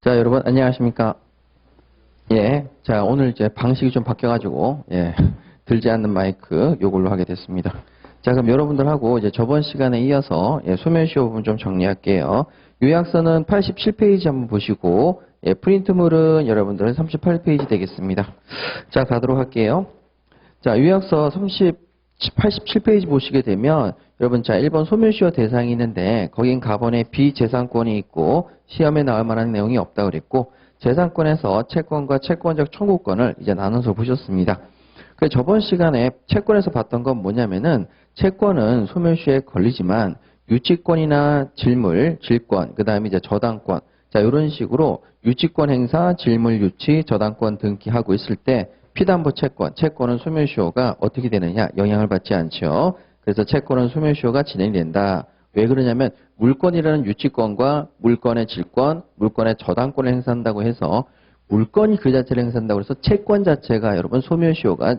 자, 여러분, 안녕하십니까? 예. 자, 오늘 이제 방식이 좀 바뀌어가지고, 예. 들지 않는 마이크, 요걸로 하게 됐습니다. 자, 그럼 여러분들하고 이제 저번 시간에 이어서, 예, 소멸시효 부분 좀 정리할게요. 요약서는 87페이지 한번 보시고, 예, 프린트물은 여러분들은 38페이지 되겠습니다. 자, 가도록 할게요. 자, 요약서 87페이지 보시게 되면, 여러분, 자, 1번 소멸시효 대상이 있는데, 거긴 가번에 비재산권이 있고, 시험에 나올 만한 내용이 없다 그랬고, 재산권에서 채권과 채권적 청구권을 이제 나눠서 보셨습니다. 그 저번 시간에 채권에서 봤던 건 뭐냐면은, 채권은 소멸시효에 걸리지만, 유치권이나 질물, 질권, 그 다음에 이제 저당권, 자, 이런 식으로 유치권 행사, 질물 유치, 저당권 등기하고 있을 때, 피담보 채권, 채권은 소멸시효가 어떻게 되느냐? 영향을 받지 않죠. 그래서 채권은 소멸시효가 진행된다. 왜 그러냐면 물권이라는 유치권과 물권의 질권, 물권의 저당권을 행사한다고 해서 물건이 그 자체를 행사한다고 해서 채권 자체가 여러분 소멸시효가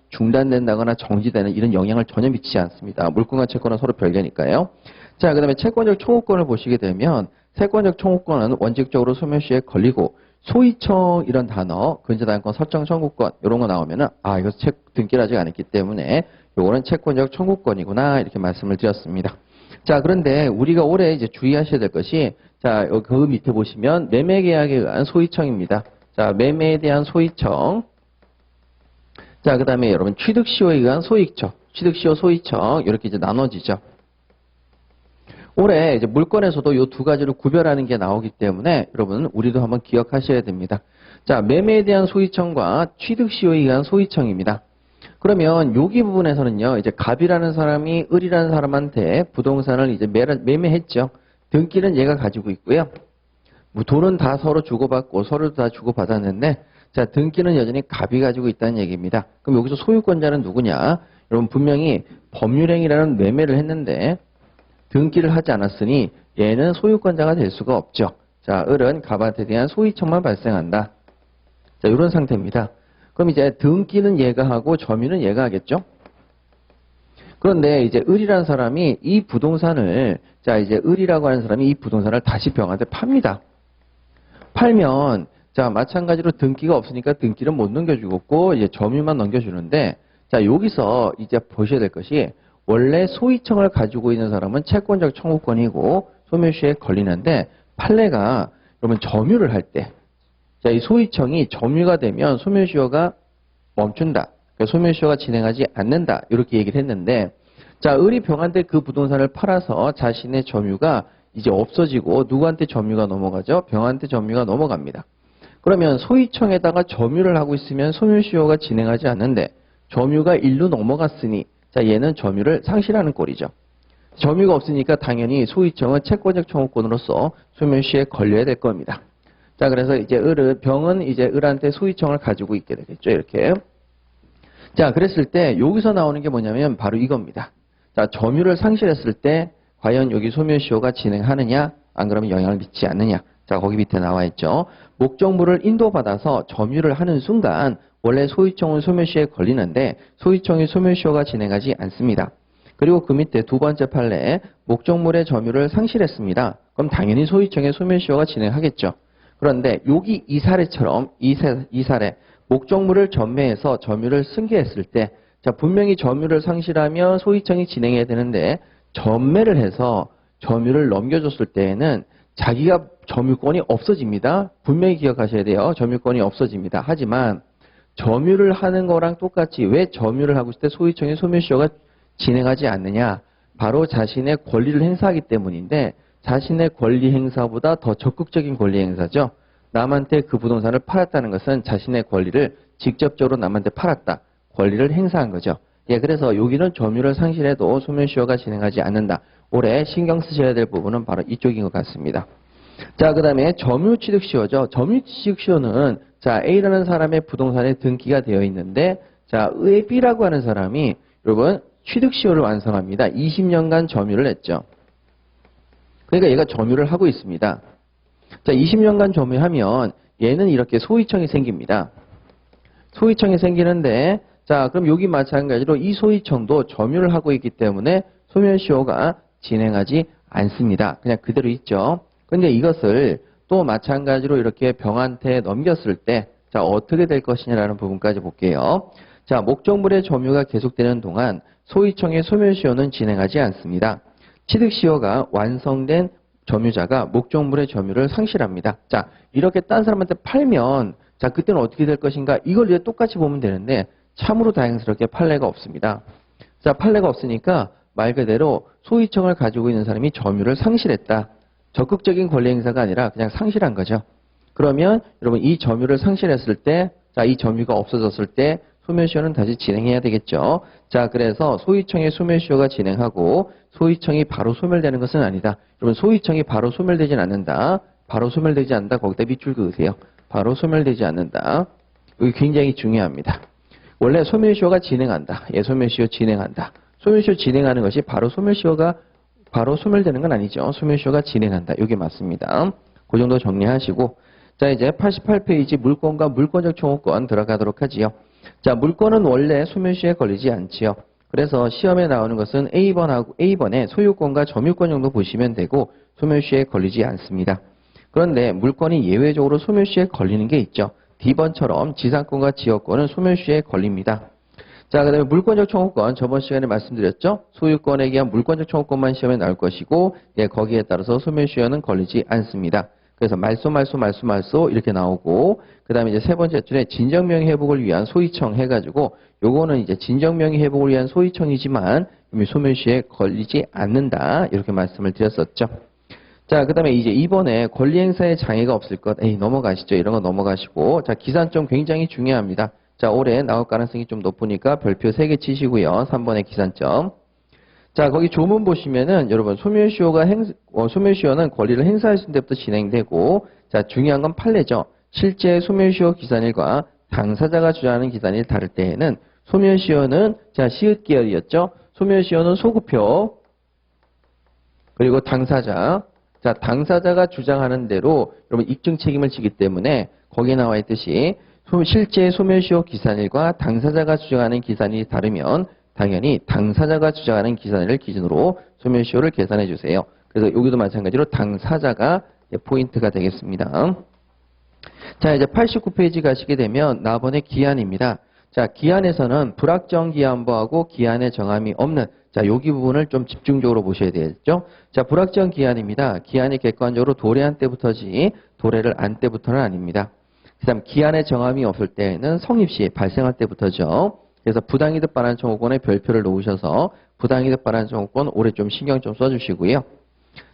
중단된다거나 정지되는 이런 영향을 전혀 미치지 않습니다. 물권과 채권은 서로 별개니까요. 자, 그 다음에 채권적 청구권을 보시게 되면 채권적 청구권은 원칙적으로 소멸시효에 걸리고 소위청 이런 단어, 근저당권 설정 청구권 이런 거 나오면은 이거 등기를 아직 안 했기 때문에 요거는 채권적 청구권이구나 이렇게 말씀을 드렸습니다. 자, 그런데 우리가 올해 이제 주의하셔야 될 것이 자, 그 밑에 보시면 매매 계약에 의한 소위청입니다. 자, 매매에 대한 소위청. 자, 그다음에 여러분 취득시효에 의한 소위청, 취득시효 소위청 이렇게 이제 나눠지죠. 올해 이제 물건에서도 이 두 가지를 구별하는 게 나오기 때문에 여러분 우리도 한번 기억하셔야 됩니다. 자, 매매에 대한 소위청과 취득시효에 의한 소위청입니다. 그러면 여기 부분에서는요, 이제 갑이라는 사람이 을이라는 사람한테 부동산을 이제 매매했죠. 등기는 얘가 가지고 있고요. 뭐 돈은 다 서로 주고받고 서로 다 주고받았는데, 자, 등기는 여전히 갑이 가지고 있다는 얘기입니다. 그럼 여기서 소유권자는 누구냐? 여러분 분명히 법률행위라는 매매를 했는데, 등기를 하지 않았으니 얘는 소유권자가 될 수가 없죠. 자, 을은 갑한테 대한 소위청만 발생한다. 자, 이런 상태입니다. 그럼 이제 등기는 얘가 하고 점유는 얘가 하겠죠? 그런데 이제 을이라는 사람이 이 부동산을, 자, 이제 을이라고 하는 사람이 이 부동산을 다시 병한테 팝니다. 팔면, 자, 마찬가지로 등기가 없으니까 등기를 못 넘겨주고, 이제 점유만 넘겨주는데, 자, 여기서 이제 보셔야 될 것이, 원래 소위청을 가지고 있는 사람은 채권적 청구권이고 소멸시효에 걸리는데 판례가 여러분 점유를 할 때, 자, 이 소위청이 점유가 되면 소멸시효가 멈춘다. 그러니까 소멸시효가 진행하지 않는다. 이렇게 얘기를 했는데, 자, 을이 병한테 그 부동산을 팔아서 자신의 점유가 이제 없어지고 누구한테 점유가 넘어가죠? 병한테 점유가 넘어갑니다. 그러면 소위청에다가 점유를 하고 있으면 소멸시효가 진행하지 않는데 점유가 일로 넘어갔으니 자, 얘는 점유를 상실하는 꼴이죠. 점유가 없으니까 당연히 소위청은 채권적 청구권으로서 소멸시효에 걸려야 될 겁니다. 자, 그래서 이제 병은 이제 을한테 소위청을 가지고 있게 되겠죠. 이렇게. 자, 그랬을 때 여기서 나오는 게 뭐냐면 바로 이겁니다. 자, 점유를 상실했을 때 과연 여기 소멸시효가 진행하느냐, 안 그러면 영향을 미치지 않느냐. 자, 거기 밑에 나와 있죠. 목적물을 인도받아서 점유를 하는 순간 원래 소위청은 소멸시효에 걸리는데 소위청이 소멸시효가 진행하지 않습니다. 그리고 그 밑에 두 번째 판례에 목적물의 점유를 상실했습니다. 그럼 당연히 소위청의 소멸시효가 진행하겠죠. 그런데 여기 이 사례처럼 이 사례 목적물을 전매해서 점유를 승계했을 때 자, 분명히 점유를 상실하면 소위청이 진행해야 되는데 전매를 해서 점유를 넘겨줬을 때에는 자기가 점유권이 없어집니다. 분명히 기억하셔야 돼요. 점유권이 없어집니다. 하지만 점유를 하는 거랑 똑같이 왜 점유를 하고 있을 때 소위청의 소멸시효가 진행하지 않느냐? 바로 자신의 권리를 행사하기 때문인데 자신의 권리 행사보다 더 적극적인 권리 행사죠. 남한테 그 부동산을 팔았다는 것은 자신의 권리를 직접적으로 남한테 팔았다. 권리를 행사한 거죠. 예, 그래서 여기는 점유를 상실해도 소멸시효가 진행하지 않는다. 올해 신경 쓰셔야 될 부분은 바로 이쪽인 것 같습니다. 자, 그 다음에 점유취득시효죠. 점유취득시효는 자, A라는 사람의 부동산에 등기가 되어 있는데 자, 의 B라고 하는 사람이 여러분 취득시효를 완성합니다. 20년간 점유를 했죠. 그러니까 얘가 점유를 하고 있습니다. 자, 20년간 점유하면 얘는 이렇게 소위청이 생깁니다. 소위청이 생기는데 자, 그럼 여기 마찬가지로 이 소위청도 점유를 하고 있기 때문에 소멸시효가 진행하지 않습니다. 그냥 그대로 있죠. 근데 이것을 또 마찬가지로 이렇게 병한테 넘겼을 때, 자, 어떻게 될 것이냐라는 부분까지 볼게요. 자, 목적물의 점유가 계속되는 동안 소위청의 소멸시효는 진행하지 않습니다. 취득시효가 완성된 점유자가 목적물의 점유를 상실합니다. 자, 이렇게 딴 사람한테 팔면, 자, 그때는 어떻게 될 것인가? 이걸 이제 똑같이 보면 되는데, 참으로 다행스럽게 판례가 없습니다. 자, 판례가 없으니까 말 그대로 소위청을 가지고 있는 사람이 점유를 상실했다. 적극적인 권리 행사가 아니라 그냥 상실한 거죠. 그러면 여러분 이 점유를 상실했을 때, 자, 이 점유가 없어졌을 때 소멸시효는 다시 진행해야 되겠죠. 자, 그래서 소위청의 소멸시효가 진행하고 소위청이 바로 소멸되는 것은 아니다. 여러분 소위청이 바로 소멸되진 않는다. 바로 소멸되지 않는다. 거기다 밑줄 그으세요. 바로 소멸되지 않는다. 이게 굉장히 중요합니다. 원래 소멸시효가 진행한다. 예, 소멸시효 진행한다. 소멸시효 진행하는 것이 바로 소멸시효가 바로 소멸되는 건 아니죠. 소멸시효가 진행한다. 이게 맞습니다. 그 정도 정리하시고, 자, 이제 88페이지 물권과 물권적 청구권 들어가도록 하지요. 자, 물권은 원래 소멸시효에 걸리지 않지요. 그래서 시험에 나오는 것은 A번에 소유권과 점유권 정도 보시면 되고 소멸시효에 걸리지 않습니다. 그런데 물권이 예외적으로 소멸시효에 걸리는 게 있죠. D번처럼 지상권과 지역권은 소멸시효에 걸립니다. 자, 그 다음에 물권적 청구권, 저번 시간에 말씀드렸죠? 소유권에 의한 물권적 청구권만 시험에 나올 것이고, 예, 거기에 따라서 소멸시효는 걸리지 않습니다. 그래서 말소 이렇게 나오고, 그 다음에 이제 세 번째 줄에 진정명의 회복을 위한 소위청 해가지고, 요거는 이제 진정명의 회복을 위한 소위청이지만, 소멸시효에 걸리지 않는다. 이렇게 말씀을 드렸었죠. 자, 그 다음에 이제 이번에 권리행사에 장애가 없을 것, 넘어가시죠. 이런 거 넘어가시고, 자, 기산점 굉장히 중요합니다. 자, 올해 나올 가능성이 좀 높으니까 별표 3개 치시고요. 3번의 기산점. 자, 거기 조문 보시면은 여러분 소멸시효는 권리를 행사하신 때부터 진행되고, 자, 중요한 건 판례죠. 실제 소멸시효 기산일과 당사자가 주장하는 기산일 다를 때에는 소멸시효는 자, 시읒 계열이었죠. 소멸시효는 소급표 그리고 당사자. 자, 당사자가 주장하는 대로 여러분 입증 책임을 지기 때문에 거기에 나와 있듯이 실제 소멸시효 기산일과 당사자가 주장하는 기산일이 다르면 당연히 당사자가 주장하는 기산일을 기준으로 소멸시효를 계산해 주세요. 그래서 여기도 마찬가지로 당사자가 포인트가 되겠습니다. 자, 이제 89페이지 가시게 되면 나번의 기한입니다. 자, 기한에서는 불확정 기한부하고 기한의 정함이 없는, 자, 여기 부분을 좀 집중적으로 보셔야 되겠죠. 자, 불확정 기한입니다. 기한이 객관적으로 도래한 때부터지 도래를 안 때부터는 아닙니다. 그 다음 기한의 정함이 없을 때는 성립시 발생할 때부터죠. 그래서 부당이득 반환 청구권에 별표를 놓으셔서 부당이득 반환 청구권 올해 좀 신경 좀 써주시고요.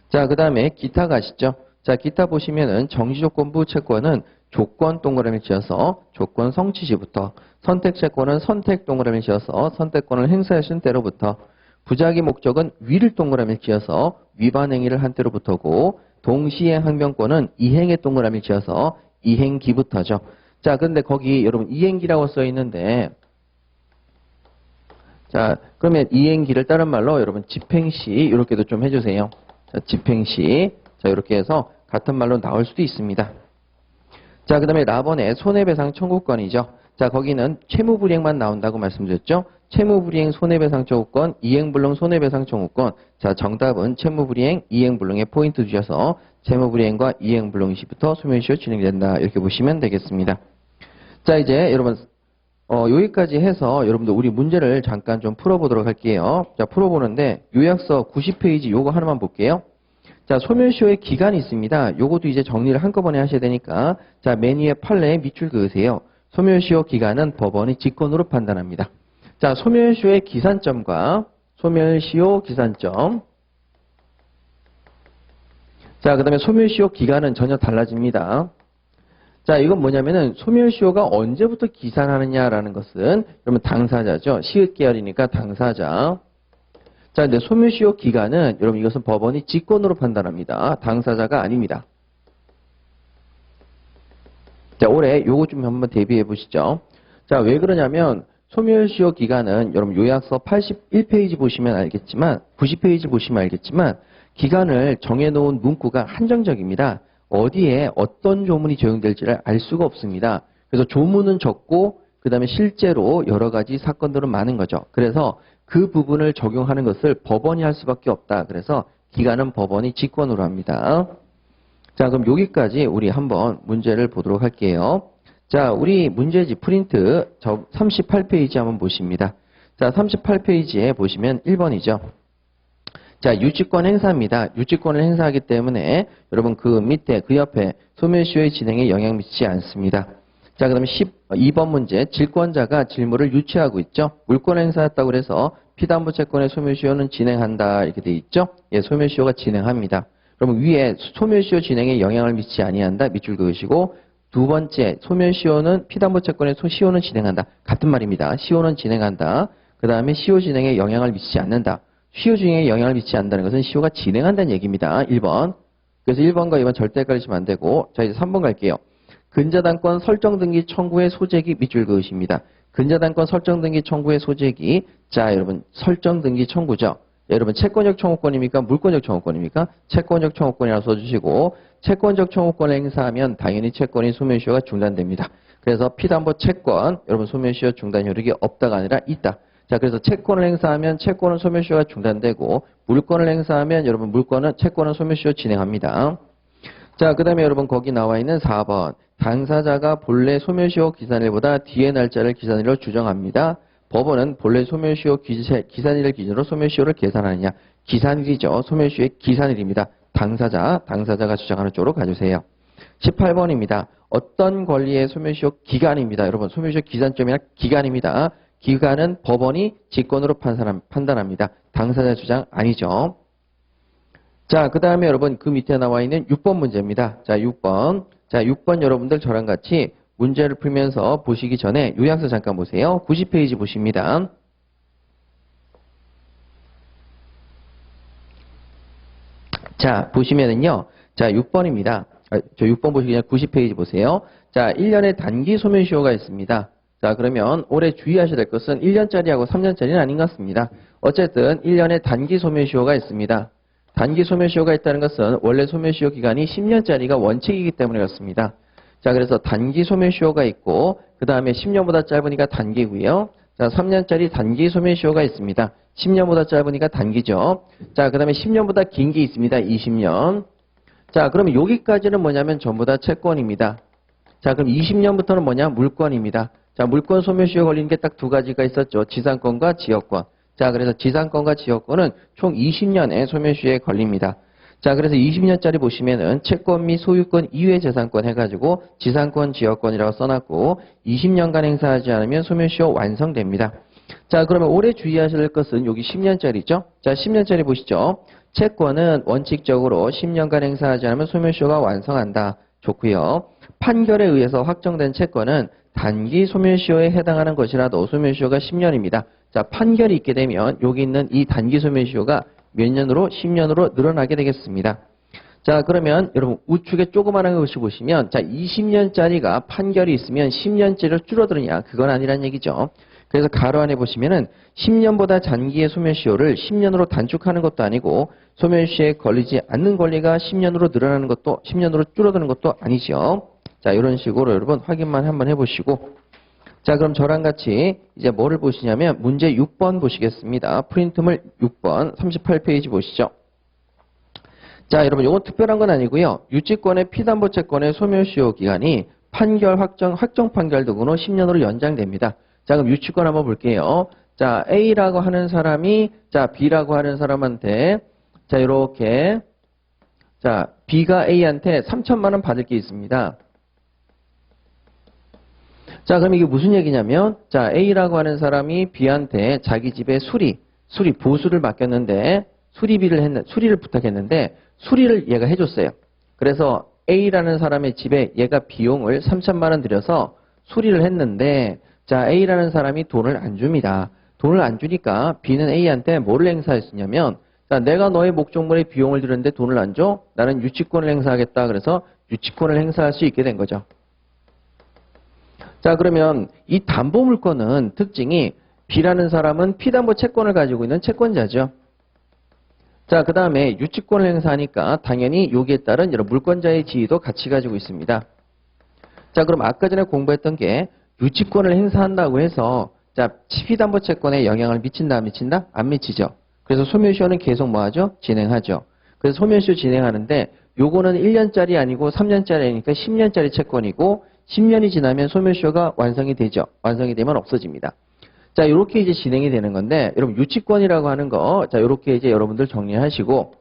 자, 그 다음에 기타 가시죠. 자, 기타 보시면은 정지조건부 채권은 조건 동그라미 지어서 조건 성취시부터, 선택 채권은 선택 동그라미 지어서 선택권을 행사하신 때로부터, 부작위 목적은 위를 동그라미 지어서 위반 행위를 한 때로부터고, 동시행 항변권은 이행의 동그라미 지어서 이행기부터죠. 자, 근데 거기 여러분 이행기라고 써 있는데, 자, 그러면 이행기를 다른 말로 여러분 집행시 이렇게도 좀 해주세요. 자, 집행시. 자, 이렇게 해서 같은 말로 나올 수도 있습니다. 자, 그 다음에 라번의 손해배상 청구권이죠. 자, 거기는 채무불이행만 나온다고 말씀드렸죠. 채무불이행 손해배상 청구권, 이행불능 손해배상 청구권. 자, 정답은 채무불이행, 이행불능에 포인트 주셔서 채무불이행과 이행불능 시부터 소멸시효 진행된다. 이렇게 보시면 되겠습니다. 자, 이제 여러분 여기까지 해서 여러분들 우리 문제를 잠깐 좀 풀어보도록 할게요. 자, 풀어보는데 요약서 90페이지 요거 하나만 볼게요. 자, 소멸시효의 기간이 있습니다. 요것도 이제 정리를 한꺼번에 하셔야 되니까, 자, 맨 위에 판례에 밑줄 그으세요. 소멸시효 기간은 법원이 직권으로 판단합니다. 자, 소멸시효의 기산점과 소멸시효 기산점. 자, 그 다음에 소멸시효 기간은 전혀 달라집니다. 자, 이건 뭐냐면은 소멸시효가 언제부터 기산하느냐라는 것은 그러면 당사자죠. 시읒 계열이니까 당사자. 자, 근데 소멸시효 기간은 여러분 이것은 법원이 직권으로 판단합니다. 당사자가 아닙니다. 자, 올해 요거 좀 한번 대비해 보시죠. 자, 왜 그러냐면 소멸시효 기간은 여러분 요약서 81페이지 보시면 알겠지만 90페이지 보시면 알겠지만 기간을 정해놓은 문구가 한정적입니다. 어디에 어떤 조문이 적용될지를 알 수가 없습니다. 그래서 조문은 적고 그 다음에 실제로 여러 가지 사건들은 많은 거죠. 그래서 그 부분을 적용하는 것을 법원이 할 수밖에 없다. 그래서 기간은 법원이 직권으로 합니다. 자, 그럼 여기까지 우리 한번 문제를 보도록 할게요. 자, 우리 문제지 프린트 38페이지 한번 보십니다. 자, 38페이지에 보시면 1번이죠. 자, 유치권 행사입니다. 유치권을 행사하기 때문에 여러분 그 밑에 그 옆에 소멸시효의 진행에 영향 미치지 않습니다. 자, 그다음에 12번 문제 질권자가 질물을 유치하고 있죠. 물권 행사했다고 해서 피담보 채권의 소멸시효는 진행한다 이렇게 돼 있죠. 예, 소멸시효가 진행합니다. 그러면 위에 소멸시효 진행에 영향을 미치지 아니한다 밑줄 그으시고 두 번째 소멸시효는 피담보 채권의 시효는 진행한다. 같은 말입니다. 시효는 진행한다. 그 다음에 시효 진행에 영향을 미치지 않는다. 시효 진행에 영향을 미치지 않는다는 것은 시효가 진행한다는 얘기입니다. 1번. 그래서 1번과 2번 절대 헷갈리시면 안 되고 자 이제 3번 갈게요. 근저당권 설정 등기 청구의 소재기 밑줄 그으십니다. 근저당권 설정 등기 청구의 소재기 자 여러분 설정 등기 청구죠. 여러분 채권적 청구권입니까? 물권적 청구권입니까? 채권적 청구권이라고 써주시고 채권적 청구권을 행사하면 당연히 채권의 소멸시효가 중단됩니다. 그래서 피담보 채권 여러분 소멸시효 중단 효력이 없다가 아니라 있다. 자 그래서 채권을 행사하면 채권은 소멸시효가 중단되고 물권을 행사하면 여러분 물권은 채권은 소멸시효 진행합니다. 자 그 다음에 여러분 거기 나와 있는 4번 당사자가 본래 소멸시효 기산일보다 뒤의 날짜를 기산일로 주정합니다. 법원은 본래 소멸시효 기산일을 기준으로 소멸시효를 계산하느냐. 기산일이죠. 소멸시효의 기산일입니다. 당사자가 주장하는 쪽으로 가주세요. 18번입니다. 어떤 권리의 소멸시효 기간입니다. 여러분 소멸시효 기산점이나 기간입니다. 기간은 법원이 직권으로 판단합니다. 당사자 주장 아니죠. 자, 그 다음에 여러분 그 밑에 나와 있는 6번 문제입니다. 자, 6번. 자, 6번 여러분들 저랑 같이 문제를 풀면서 보시기 전에 요약서 잠깐 보세요. 90페이지 보십니다. 자, 보시면은요. 자, 6번입니다. 저 6번 보시기 전에 90페이지 보세요. 자, 1년의 단기 소멸시효가 있습니다. 자, 그러면 올해 주의하셔야 될 것은 1년짜리하고 3년짜리는 아닌 것 같습니다. 어쨌든 1년의 단기 소멸시효가 있습니다. 단기 소멸시효가 있다는 것은 원래 소멸시효 기간이 10년짜리가 원칙이기 때문에 그렇습니다. 자, 그래서 단기 소멸시효가 있고 그 다음에 10년보다 짧으니까 단기고요. 자, 3년짜리 단기 소멸시효가 있습니다. 10년보다 짧으니까 단기죠. 자, 그 다음에 10년보다 긴 게 있습니다. 20년. 자, 그러면 여기까지는 뭐냐면 전부 다 채권입니다. 자, 그럼 20년부터는 뭐냐? 물권입니다. 자, 물권 소멸시효 걸리는 게 딱 두 가지가 있었죠. 지상권과 지역권. 자, 그래서 지상권과 지역권은 총 20년의 소멸시효에 걸립니다. 자, 그래서 20년짜리 보시면은 채권 및 소유권 이외 재산권 해가지고 지상권, 지역권이라고 써놨고 20년간 행사하지 않으면 소멸시효 완성됩니다. 자, 그러면 올해 주의하셔야 될 것은 여기 10년짜리죠. 자, 10년짜리 보시죠. 채권은 원칙적으로 10년간 행사하지 않으면 소멸시효가 완성한다. 좋고요. 판결에 의해서 확정된 채권은 단기 소멸시효에 해당하는 것이라도 소멸시효가 10년입니다. 자, 판결이 있게 되면 여기 있는 이 단기 소멸시효가 몇 년으로? 10년으로 늘어나게 되겠습니다. 자, 그러면 여러분 우측에 조그마한 것을 보시면 자, 20년짜리가 판결이 있으면 10년째로 줄어드느냐? 그건 아니란 얘기죠. 그래서 가로 안에 보시면은 10년보다 단기의 소멸시효를 10년으로 단축하는 것도 아니고 소멸시효에 걸리지 않는 권리가 10년으로 늘어나는 것도 10년으로 줄어드는 것도 아니죠. 자, 이런 식으로 여러분 확인만 한번 해보시고 자, 그럼 저랑 같이 이제 뭐를 보시냐면 문제 6번 보시겠습니다. 프린트물 6번 38페이지 보시죠. 자, 여러분 이건 특별한 건 아니고요. 유치권의 피담보 채권의 소멸시효 기간이 판결 확정 판결 등으로 10년으로 연장됩니다. 자, 그럼 유치권 한번 볼게요. 자, A라고 하는 사람이 자, B라고 하는 사람한테 자, 이렇게 자, B가 A한테 3천만 원 받을 게 있습니다. 자, 그럼 이게 무슨 얘기냐면, 자, A라고 하는 사람이 B한테 자기 집에 보수를 맡겼는데, 수리를 부탁했는데, 수리를 얘가 해줬어요. 그래서 A라는 사람의 집에 얘가 비용을 3천만 원 들여서 수리를 했는데, 자, A라는 사람이 돈을 안 줍니다. 돈을 안 주니까 B는 A한테 뭐를 행사했었냐면, 자, 내가 너의 목적물에 비용을 들였는데 돈을 안 줘? 나는 유치권을 행사하겠다. 그래서 유치권을 행사할 수 있게 된 거죠. 자, 그러면 이 담보물권은 특징이 B라는 사람은 피담보 채권을 가지고 있는 채권자죠. 자, 그 다음에 유치권을 행사하니까 당연히 여기에 따른 여러 물권자의 지위도 같이 가지고 있습니다. 자, 그럼 아까 전에 공부했던 게 유치권을 행사한다고 해서 자, 피담보 채권에 영향을 미친다, 안 미친다? 안 미치죠. 그래서 소멸시효는 계속 뭐하죠? 진행하죠. 그래서 소멸시효 진행하는데 요거는 1년짜리 아니고 3년짜리 아니니까 10년짜리 채권이고 10년이 지나면 소멸시효가 완성이 되죠. 완성이 되면 없어집니다. 자, 이렇게 이제 진행이 되는 건데 여러분 유치권이라고 하는 거 자, 이렇게 이제 여러분들 정리하시고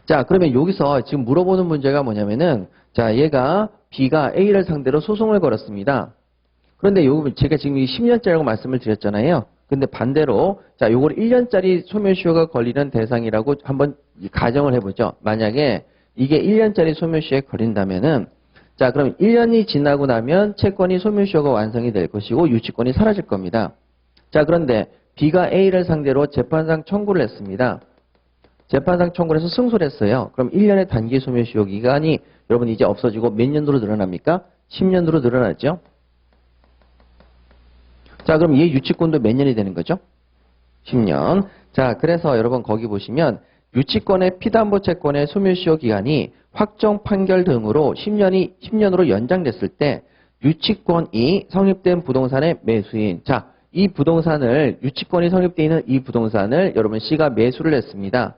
자, 그러면 여기서 지금 물어보는 문제가 뭐냐면은 자, 얘가 B가 A를 상대로 소송을 걸었습니다. 그런데 요 제가 지금 이 10년짜리라고 말씀을 드렸잖아요. 근데 반대로 자, 요걸 1년짜리 소멸시효가 걸리는 대상이라고 한번 가정을 해보죠. 만약에 이게 1년짜리 소멸시효에 걸린다면은 자, 그럼 1년이 지나고 나면 채권이 소멸시효가 완성이 될 것이고 유치권이 사라질 겁니다. 자, 그런데 B가 A를 상대로 재판상 청구를 했습니다. 재판상 청구를 해서 승소를 했어요. 그럼 1년의 단기 소멸시효 기간이 여러분 이제 없어지고 몇 년도로 늘어납니까? 10년도로 늘어나죠. 자, 그럼 얘 유치권도 몇 년이 되는 거죠? 10년. 자, 그래서 여러분 거기 보시면 유치권의 피담보 채권의 소멸시효 기간이 확정 판결 등으로 10년으로 연장됐을 때 유치권이 성립된 부동산의 매수인. 자, 이 부동산을 유치권이 성립되어 있는 이 부동산을 여러분 C가 매수를 했습니다.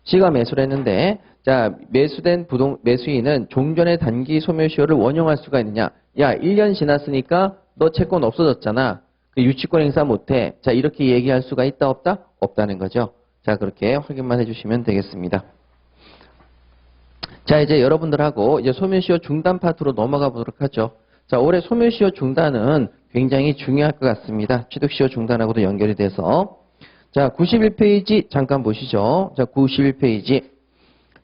C가 매수를 했는데 자, 매수된 매수인은 종전의 단기 소멸시효를 원용할 수가 있느냐? 야, 1년 지났으니까 너 채권 없어졌잖아. 그 유치권 행사 못해. 자, 이렇게 얘기할 수가 있다 없다? 없다는 거죠. 자, 그렇게 확인만 해주시면 되겠습니다. 자, 이제 여러분들하고 이제 소멸시효 중단 파트로 넘어가 보도록 하죠. 자, 올해 소멸시효 중단은 굉장히 중요할 것 같습니다. 취득시효 중단하고도 연결이 돼서. 자, 91페이지 잠깐 보시죠. 자, 91페이지.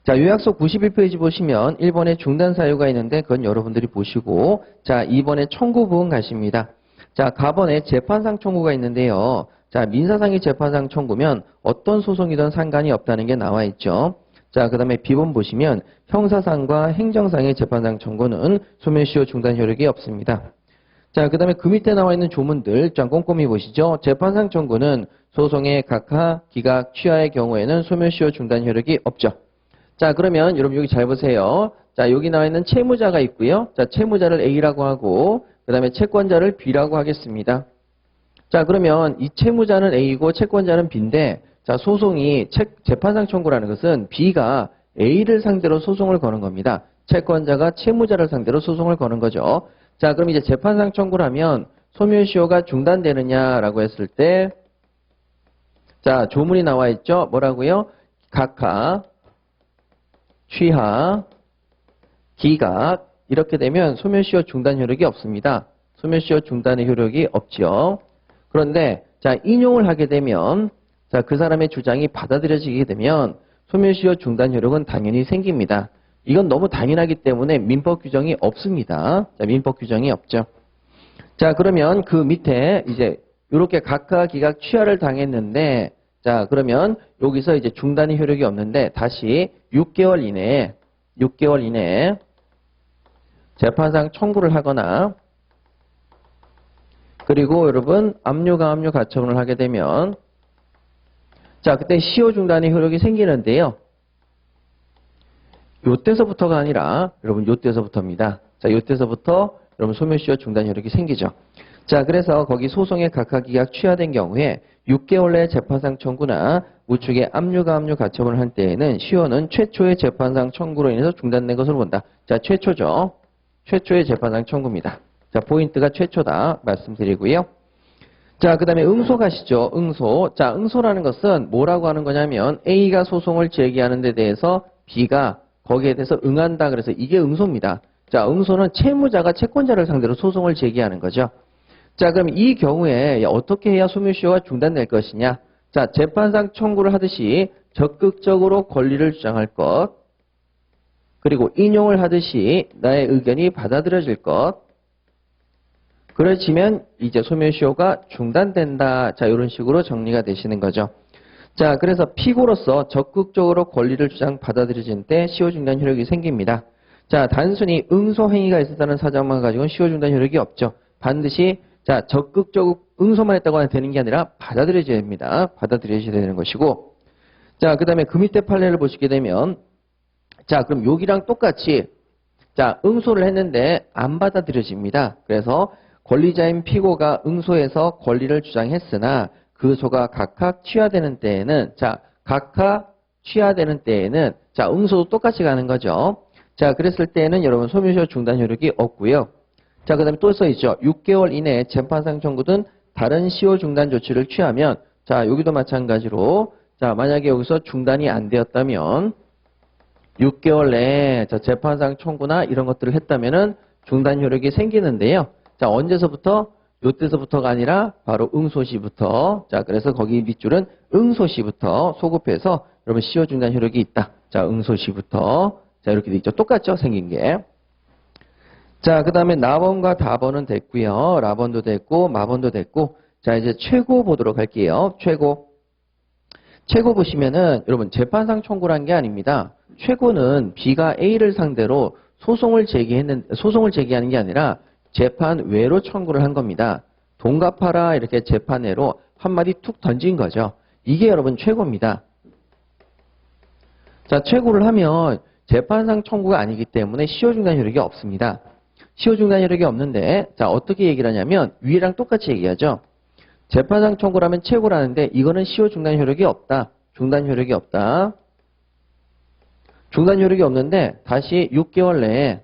자, 요약서 91페이지 보시면 1번에 중단 사유가 있는데 그건 여러분들이 보시고 자, 2번에 청구 부분 가십니다. 자, 가번에 재판상 청구가 있는데요. 자, 민사상의 재판상 청구면 어떤 소송이든 상관이 없다는 게 나와 있죠. 자, 그 다음에 B번 보시면 형사상과 행정상의 재판상 청구는 소멸시효 중단 효력이 없습니다. 자, 그 다음에 그 밑에 나와 있는 조문들 좀 꼼꼼히 보시죠. 재판상 청구는 소송의 각하, 기각, 취하의 경우에는 소멸시효 중단 효력이 없죠. 자, 그러면 여러분 여기 잘 보세요. 자, 여기 나와 있는 채무자가 있고요. 자, 채무자를 A라고 하고 그 다음에 채권자를 B라고 하겠습니다. 자, 그러면 이 채무자는 A고 채권자는 B인데 자, 소송이 재판상 청구라는 것은 B가 A를 상대로 소송을 거는 겁니다. 채권자가 채무자를 상대로 소송을 거는 거죠. 자, 그럼 이제 재판상 청구를 하면 소멸시효가 중단되느냐라고 했을 때 자, 조문이 나와 있죠. 뭐라고요? 각하, 취하, 기각 이렇게 되면 소멸시효 중단 효력이 없습니다. 소멸시효 중단의 효력이 없죠. 그런데 자, 인용을 하게 되면 자, 그 사람의 주장이 받아들여지게 되면 소멸시효 중단 효력은 당연히 생깁니다. 이건 너무 당연하기 때문에 민법 규정이 없습니다. 자, 민법 규정이 없죠. 자, 그러면 그 밑에 이제 이렇게 각하, 기각, 취하를 당했는데 자, 그러면 여기서 이제 중단의 효력이 없는데 다시 6개월 이내에 재판상 청구를 하거나 그리고 여러분 압류강압류 가처분을 하게 되면 자, 그때 시효 중단의 효력이 생기는데요. 요때서부터가 아니라 여러분 요때서부터입니다. 자, 요때서부터 여러분 소멸시효 중단 효력이 생기죠. 자, 그래서 거기 소송의 각하, 기각, 취하된 경우에 6개월 내 재판상 청구나 우측에 압류강압류 가처분을 할 때에는 시효는 최초의 재판상 청구로 인해서 중단된 것으로 본다. 자, 최초죠. 최초의 재판상 청구입니다. 자, 포인트가 최초다 말씀드리고요. 자, 그 다음에 응소 가시죠. 응소. 자, 응소라는 것은 뭐라고 하는 거냐면 A가 소송을 제기하는 데 대해서 B가 거기에 대해서 응한다. 그래서 이게 응소입니다. 자, 응소는 채무자가 채권자를 상대로 소송을 제기하는 거죠. 자, 그럼 이 경우에 어떻게 해야 소멸시효가 중단될 것이냐? 자, 재판상 청구를 하듯이 적극적으로 권리를 주장할 것, 그리고 인용을 하듯이 나의 의견이 받아들여질 것, 그렇지만 이제 소멸시효가 중단된다. 자, 이런 식으로 정리가 되시는 거죠. 자, 그래서 피고로서 적극적으로 권리를 주장 받아들여진 때 시효 중단 효력이 생깁니다. 자, 단순히 응소 행위가 있었다는 사정만 가지고는 시효 중단 효력이 없죠. 반드시 자, 적극적으로 응소만 했다고 되는 게 아니라 받아들여져야 됩니다. 받아들여져야 되는 것이고. 자, 그 다음에 그 밑에 판례를 보시게 되면 자, 그럼 여기랑 똑같이 자, 응소를 했는데 안 받아들여집니다. 그래서 권리자인 피고가 응소해서 권리를 주장했으나 그 소가 각각 취하되는 때에는 자, 각하, 취하되는 때에는 자, 응소도 똑같이 가는 거죠. 자, 그랬을 때에는 여러분 소멸시효 중단 효력이 없고요. 자, 그 다음에 또 써있죠. 6개월 이내에 재판상 청구 등 다른 시효 중단 조치를 취하면 자, 여기도 마찬가지로 자, 만약에 여기서 중단이 안 되었다면 6개월 내에 자, 재판상 청구나 이런 것들을 했다면은 중단 효력이 생기는데요. 자, 언제서부터? 요때서부터가 아니라 바로 응소시부터. 자, 그래서 거기 밑줄은 응소시부터 소급해서 여러분 시효 중단 효력이 있다. 자, 응소시부터. 자, 이렇게 돼 있죠. 똑같죠? 생긴 게. 자, 그 다음에 나번과 다번은 됐고요. 라번도 됐고, 마번도 됐고. 자, 이제 최고 보도록 할게요. 최고. 최고 보시면은 여러분 재판상 청구란 게 아닙니다. 최고는 B가 A를 상대로 소송을 제기하는 게 아니라 재판 외로 청구를 한 겁니다. 돈 갚아라 이렇게 재판 외로 한마디 툭 던진 거죠. 이게 여러분 최고입니다. 자, 최고를 하면 재판상 청구가 아니기 때문에 시효중단 효력이 없습니다. 시효중단 효력이 없는데 자, 어떻게 얘기를 하냐면 위랑 똑같이 얘기하죠. 재판상 청구라면 최고라는데 이거는 시효중단 효력이 없다. 중단 효력이 없다. 중단 효력이 없는데 다시 6개월 내에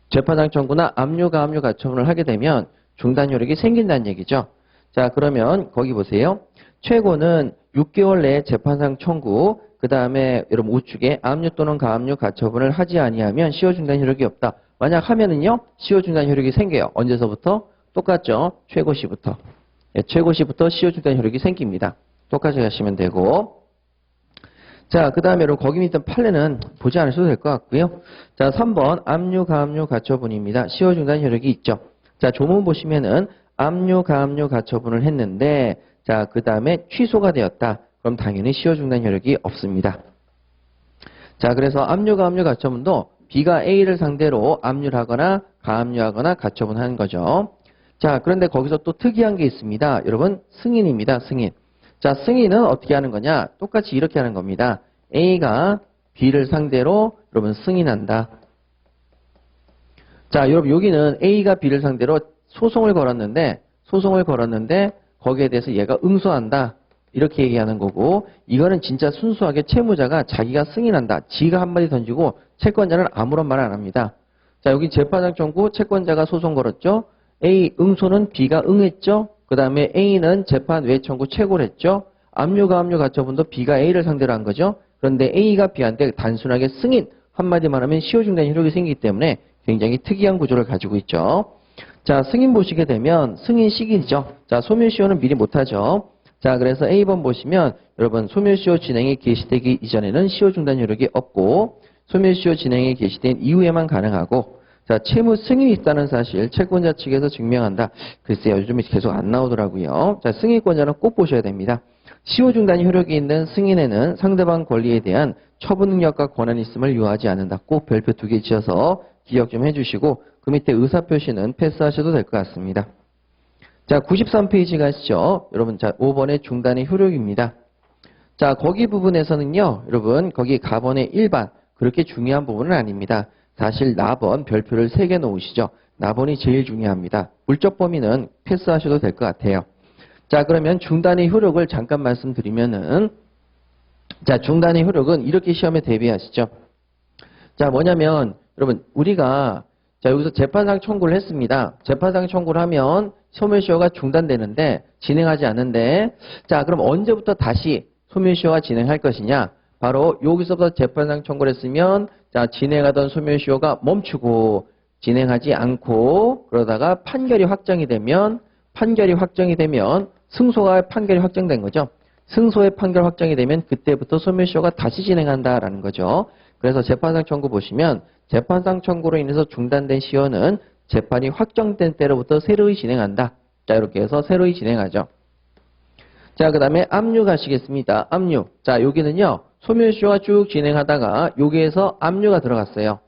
재판상 청구나 압류, 가압류 가처분을 하게 되면 중단 효력이 생긴다는 얘기죠. 자, 그러면 거기 보세요. 최고는 6개월 내에 재판상 청구, 그 다음에 여러분 우측에 압류 또는 가압류 가처분을 하지 아니하면 시효 중단 효력이 없다. 만약 하면은요, 시효 중단 효력이 생겨요. 언제서부터? 똑같죠. 최고시부터. 예, 최고시부터 시효 중단 효력이 생깁니다. 똑같이 하시면 되고. 자, 그 다음에 여러분 거기 밑에 판례는 보지 않으셔도 될 것 같고요. 자, 3번 압류, 가압류 가처분입니다. 시효 중단 효력이 있죠. 자, 조문 보시면은 압류, 가압류 가처분을 했는데 자, 그 다음에 취소가 되었다. 그럼 당연히 시효 중단 효력이 없습니다. 자, 그래서 압류, 가압류 가처분도 B가 A를 상대로 압류를 하거나 가압류하거나 가처분하는 거죠. 자, 그런데 거기서 또 특이한 게 있습니다. 여러분, 승인입니다. 승인. 자, 승인은 어떻게 하는 거냐? 똑같이 이렇게 하는 겁니다. A가 B를 상대로 여러분 승인한다. 자, 여러분 여기는 A가 B를 상대로 소송을 걸었는데 거기에 대해서 얘가 응소한다. 이렇게 얘기하는 거고 이거는 진짜 순수하게 채무자가 자기가 승인한다. 지가 한마디 던지고 채권자는 아무런 말 안 합니다. 자, 여기 재판상 청구 채권자가 소송 걸었죠. A 응소는 B가 응했죠. 그 다음에 A는 재판 외 청구 최고를 했죠. 압류, 가압류 가처분도 B가 A를 상대로 한 거죠. 그런데 A가 B한테 단순하게 승인 한마디만 하면 시효 중단 효력이 생기기 때문에 굉장히 특이한 구조를 가지고 있죠. 자, 승인 보시게 되면 승인 시기죠. 자, 소멸시효는 미리 못하죠. 자, 그래서 A번 보시면 여러분 소멸시효 진행이 개시되기 이전에는 시효 중단 효력이 없고 소멸시효 진행이 개시된 이후에만 가능하고 자, 채무 승인이 있다는 사실 채권자 측에서 증명한다. 글쎄요, 요즘에 계속 안 나오더라고요. 자, 승인권자는 꼭 보셔야 됩니다. 시효 중단 효력이 있는 승인에는 상대방 권리에 대한 처분 능력과 권한이 있음을 요하지 않는다. 꼭 별표 2개 지어서 기억 좀 해주시고 그 밑에 의사표시는 패스하셔도 될 것 같습니다. 자, 93페이지 가시죠. 여러분, 자, 5번의 중단의 효력입니다. 자, 거기 부분에서는요, 여러분, 거기 가번의 일반, 그렇게 중요한 부분은 아닙니다. 사실 나번 별표를 3개 놓으시죠. 나번이 제일 중요합니다. 물적 범위는 패스하셔도 될 것 같아요. 자, 그러면 중단의 효력을 잠깐 말씀드리면은, 자, 중단의 효력은 이렇게 시험에 대비하시죠. 자, 뭐냐면, 여러분, 우리가, 자, 여기서 재판상 청구를 했습니다. 재판상 청구를 하면 소멸시효가 중단되는데, 진행하지 않는데, 자, 그럼 언제부터 다시 소멸시효가 진행할 것이냐? 바로 여기서부터 재판상 청구를 했으면, 자, 진행하던 소멸시효가 멈추고, 진행하지 않고, 그러다가 판결이 확정이 되면, 승소가 판결이 확정된 거죠. 승소의 판결 확정이 되면 그때부터 소멸시효가 다시 진행한다라는 거죠. 그래서 재판상 청구 보시면 재판상 청구로 인해서 중단된 시효는 재판이 확정된 때로부터 새로이 진행한다. 자, 이렇게 해서 새로이 진행하죠. 자, 그 다음에 압류 가시겠습니다. 압류. 자, 여기는요, 소멸시효가 쭉 진행하다가 여기에서 압류가 들어갔어요.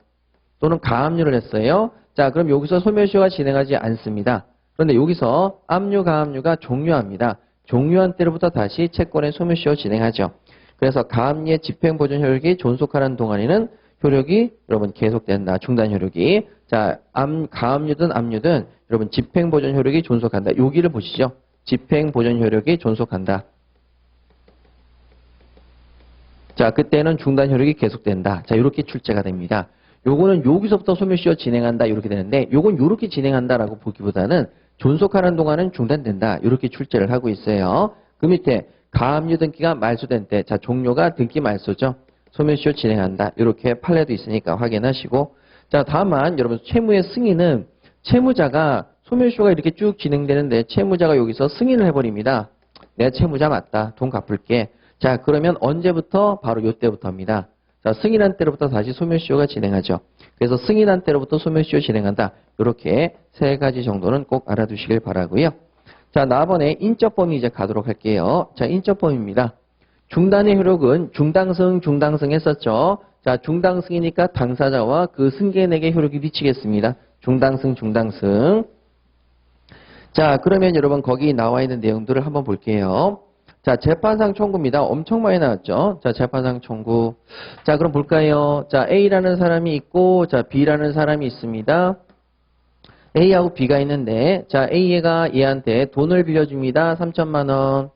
또는 가압류를 했어요. 자, 그럼 여기서 소멸시효가 진행하지 않습니다. 그런데 여기서 압류, 가압류가 종료합니다. 종료한 때로부터 다시 채권의 소멸시효 진행하죠. 그래서 가압류의 집행보존 효력이 존속하는 동안에는 효력이 여러분 계속된다. 중단 효력이. 자, 가압류든 압류든 여러분 집행보존 효력이 존속한다. 여기를 보시죠. 집행보존 효력이 존속한다. 자, 그때는 중단 효력이 계속된다. 자, 이렇게 출제가 됩니다. 요거는 여기서부터 소멸시효 진행한다. 이렇게 되는데, 요건 요렇게 진행한다라고 보기보다는 존속하는 동안은 중단된다. 이렇게 출제를 하고 있어요. 그 밑에 가압류 등기가 말소된 때, 자, 종료가 등기 말소죠. 소멸시효 진행한다. 이렇게 판례도 있으니까 확인하시고. 자, 다만 여러분 채무의 승인은 채무자가 소멸시효가 이렇게 쭉 진행되는데 채무자가 여기서 승인을 해버립니다. 내가 채무자 맞다. 돈 갚을게. 자, 그러면 언제부터? 바로 요때부터입니다. 자, 승인한 때로부터 다시 소멸시효가 진행하죠. 그래서 승인한 때로부터 소멸시효 진행한다. 이렇게 세 가지 정도는 꼭 알아두시길 바라고요. 자, 나번에 인적범위 이제 가도록 할게요. 자, 인적범위입니다. 중단의 효력은 중당승 했었죠. 자, 중당승이니까 당사자와 그 승계인에게 효력이 미치겠습니다. 중당승. 자, 그러면 여러분 거기 나와 있는 내용들을 한번 볼게요. 자, 재판상 청구입니다. 엄청 많이 나왔죠. 자, 재판상 청구. 자, 그럼 볼까요? 자, A라는 사람이 있고, 자, B라는 사람이 있습니다. A하고 B가 있는데, 자, A가 얘한테 돈을 빌려줍니다. 3천만 원.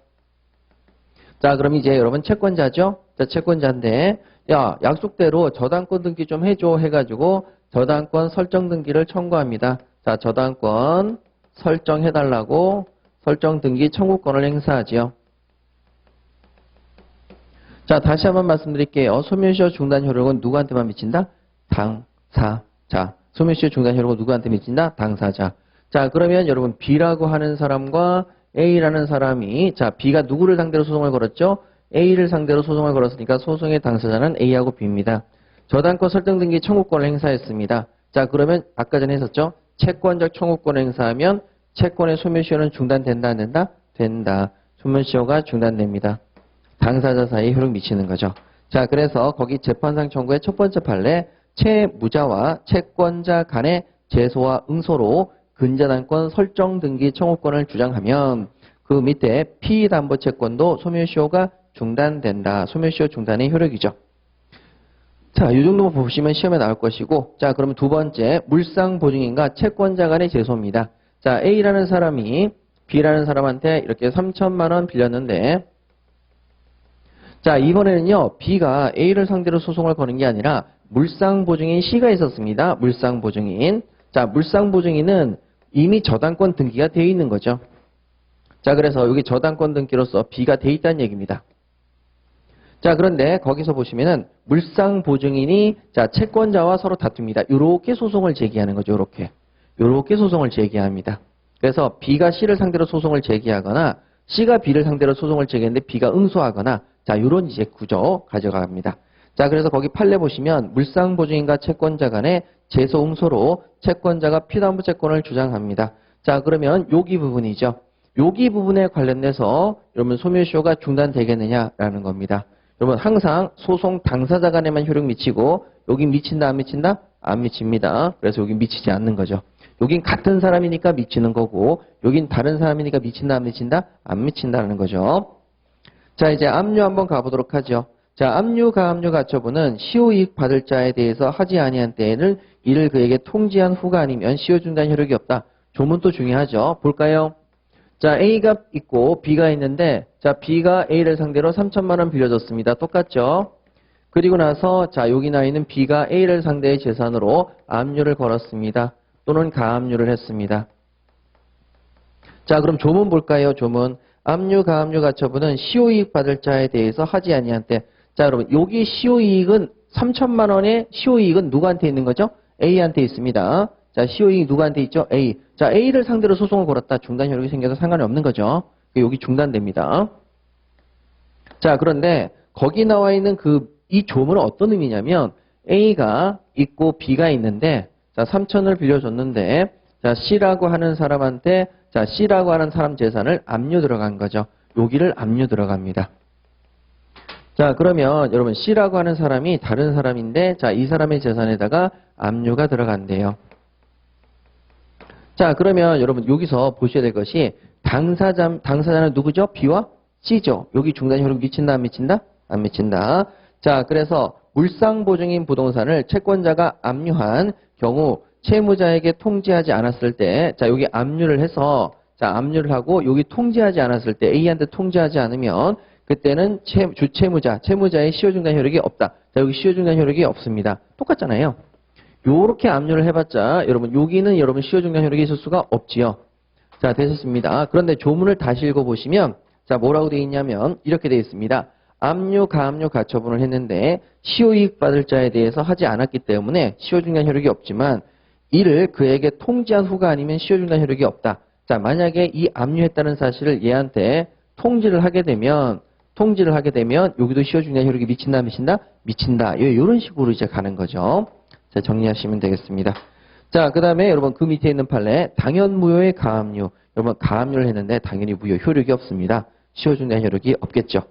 자, 그럼 이제 여러분 채권자죠? 자, 채권자인데, 야, 약속대로 저당권 등기 좀 해줘 해가지고 저당권 설정 등기를 청구합니다. 자, 저당권 설정해달라고 설정 등기 청구권을 행사하지요. 자, 다시 한번 말씀드릴게요. 소멸시효 중단 효력은 누구한테만 미친다? 당사자. 소멸시효 중단 효력은 누구한테 미친다? 당사자. 자, 그러면 여러분 B라고 하는 사람과 A라는 사람이, 자, B가 누구를 상대로 소송을 걸었죠? A를 상대로 소송을 걸었으니까 소송의 당사자는 A하고 B입니다. 저당권 설정 등기 청구권을 행사했습니다. 자, 그러면 아까 전에 했었죠? 채권적 청구권을 행사하면 채권의 소멸시효는 중단된다, 안 된다? 된다. 소멸시효가 중단됩니다. 당사자 사이에 효력 미치는 거죠. 자, 그래서 거기 재판상 청구의 첫 번째 판례, 채무자와 채권자 간의 제소와 응소로 근저당권 설정 등기 청구권을 주장하면 그 밑에 피담보채권도 소멸시효가 중단된다. 소멸시효 중단의 효력이죠. 자, 이 정도만 보시면 시험에 나올 것이고, 자, 그러면 두 번째, 물상보증인과 채권자 간의 제소입니다. 자, A라는 사람이 B라는 사람한테 이렇게 3천만 원 빌렸는데, 자, 이번에는요, B가 A를 상대로 소송을 거는 게 아니라 물상보증인 C가 있었습니다. 물상보증인. 자, 물상보증인은 이미 저당권 등기가 되어 있는 거죠. 자, 그래서 여기 저당권 등기로서 B가 되어 있다는 얘기입니다. 자, 그런데 거기서 보시면은 물상보증인이 자, 채권자와 서로 다툽니다. 요렇게 소송을 제기하는 거죠. 요렇게 소송을 제기합니다. 그래서 B가 C를 상대로 소송을 제기하거나 C가 B를 상대로 소송을 제기했는데 B가 응소하거나 자, 요런 이제 구조 가져갑니다. 자, 그래서 거기 판례 보시면 물상보증인과 채권자 간의 제소 응소로 채권자가 피담보 채권을 주장합니다. 자, 그러면 여기 부분이죠. 여기 부분에 관련돼서 여러분 소멸시효가 중단되겠느냐라는 겁니다. 여러분 항상 소송 당사자 간에만 효력 미치고 여긴 미친다 안 미친다? 안 미칩니다. 그래서 여긴 미치지 않는 거죠. 여긴 같은 사람이니까 미치는 거고 여긴 다른 사람이니까 미친다 안 미친다? 안 미친다는 거죠. 자, 이제 압류 한번 가보도록 하죠. 자, 압류 가압류 가처분은 시효이익 받을 자에 대해서 하지 아니한 때에는 이를 그에게 통지한 후가 아니면 시효 중단 효력이 없다. 조문도 중요하죠. 볼까요? 자, A가 있고 B가 있는데 자, B가 A를 상대로 3천만 원 빌려줬습니다. 똑같죠? 그리고 나서 자, 여기 나 있는 B가 A를 상대의 재산으로 압류를 걸었습니다. 또는 가압류를 했습니다. 자, 그럼 조문 볼까요? 조문. 압류 가압류 가처분은 시효이익 받을 자에 대해서 하지 아니한 때. 자, 여러분 여기 시효이익은 3천만 원의 시효이익은 누구한테 있는 거죠? A한테 있습니다. 자, 시효이익 누구한테 있죠? A. 자, A를 상대로 소송을 걸었다. 중단 효력이 생겨서 상관이 없는 거죠. 여기 중단됩니다. 자, 그런데 거기 나와 있는 이 조문은 어떤 의미냐면 A가 있고 B가 있는데 자, 3천을 빌려줬는데 자, C라고 하는 사람한테 자, C라고 하는 사람 재산을 압류 들어간 거죠. 여기를 압류 들어갑니다. 자, 그러면 여러분 C라고 하는 사람이 다른 사람인데 자, 이 사람의 재산에다가 압류가 들어간대요. 자, 그러면 여러분 여기서 보셔야 될 것이 당사자는 누구죠? B와 C죠. 여기 중단 효력 미친다 안 미친다? 안 미친다. 자, 그래서 물상보증인 부동산을 채권자가 압류한 경우 채무자에게 통지하지 않았을 때, 자, 여기 압류를 해서, 자, 압류를 하고, 여기 통지하지 않았을 때, A한테 통지하지 않으면, 그때는 주채무자, 채무자의 시효중단 효력이 없다. 자, 여기 시효중단 효력이 없습니다. 똑같잖아요. 요렇게 압류를 해봤자 여러분 여기는 여러분 시효중단 효력이 있을 수가 없지요. 자, 되셨습니다. 그런데 조문을 다시 읽어보시면 자, 뭐라고 되어 있냐면 이렇게 되어 있습니다. 압류, 가압류, 가처분을 했는데 시효이익 받을 자에 대해서 하지 않았기 때문에 시효중단 효력이 없지만 이를 그에게 통지한 후가 아니면 시효중단 효력이 없다. 자, 만약에 이 압류했다는 사실을 얘한테 통지를 하게 되면 여기도 시효중단 효력이 미친다, 미친다? 미친다. 이런 식으로 이제 가는 거죠. 자, 정리하시면 되겠습니다. 자, 그 다음에 여러분 그 밑에 있는 판례 당연무효의 가압류. 여러분 가압류를 했는데 당연히 무효 효력이 없습니다. 시효중단 효력이 없겠죠.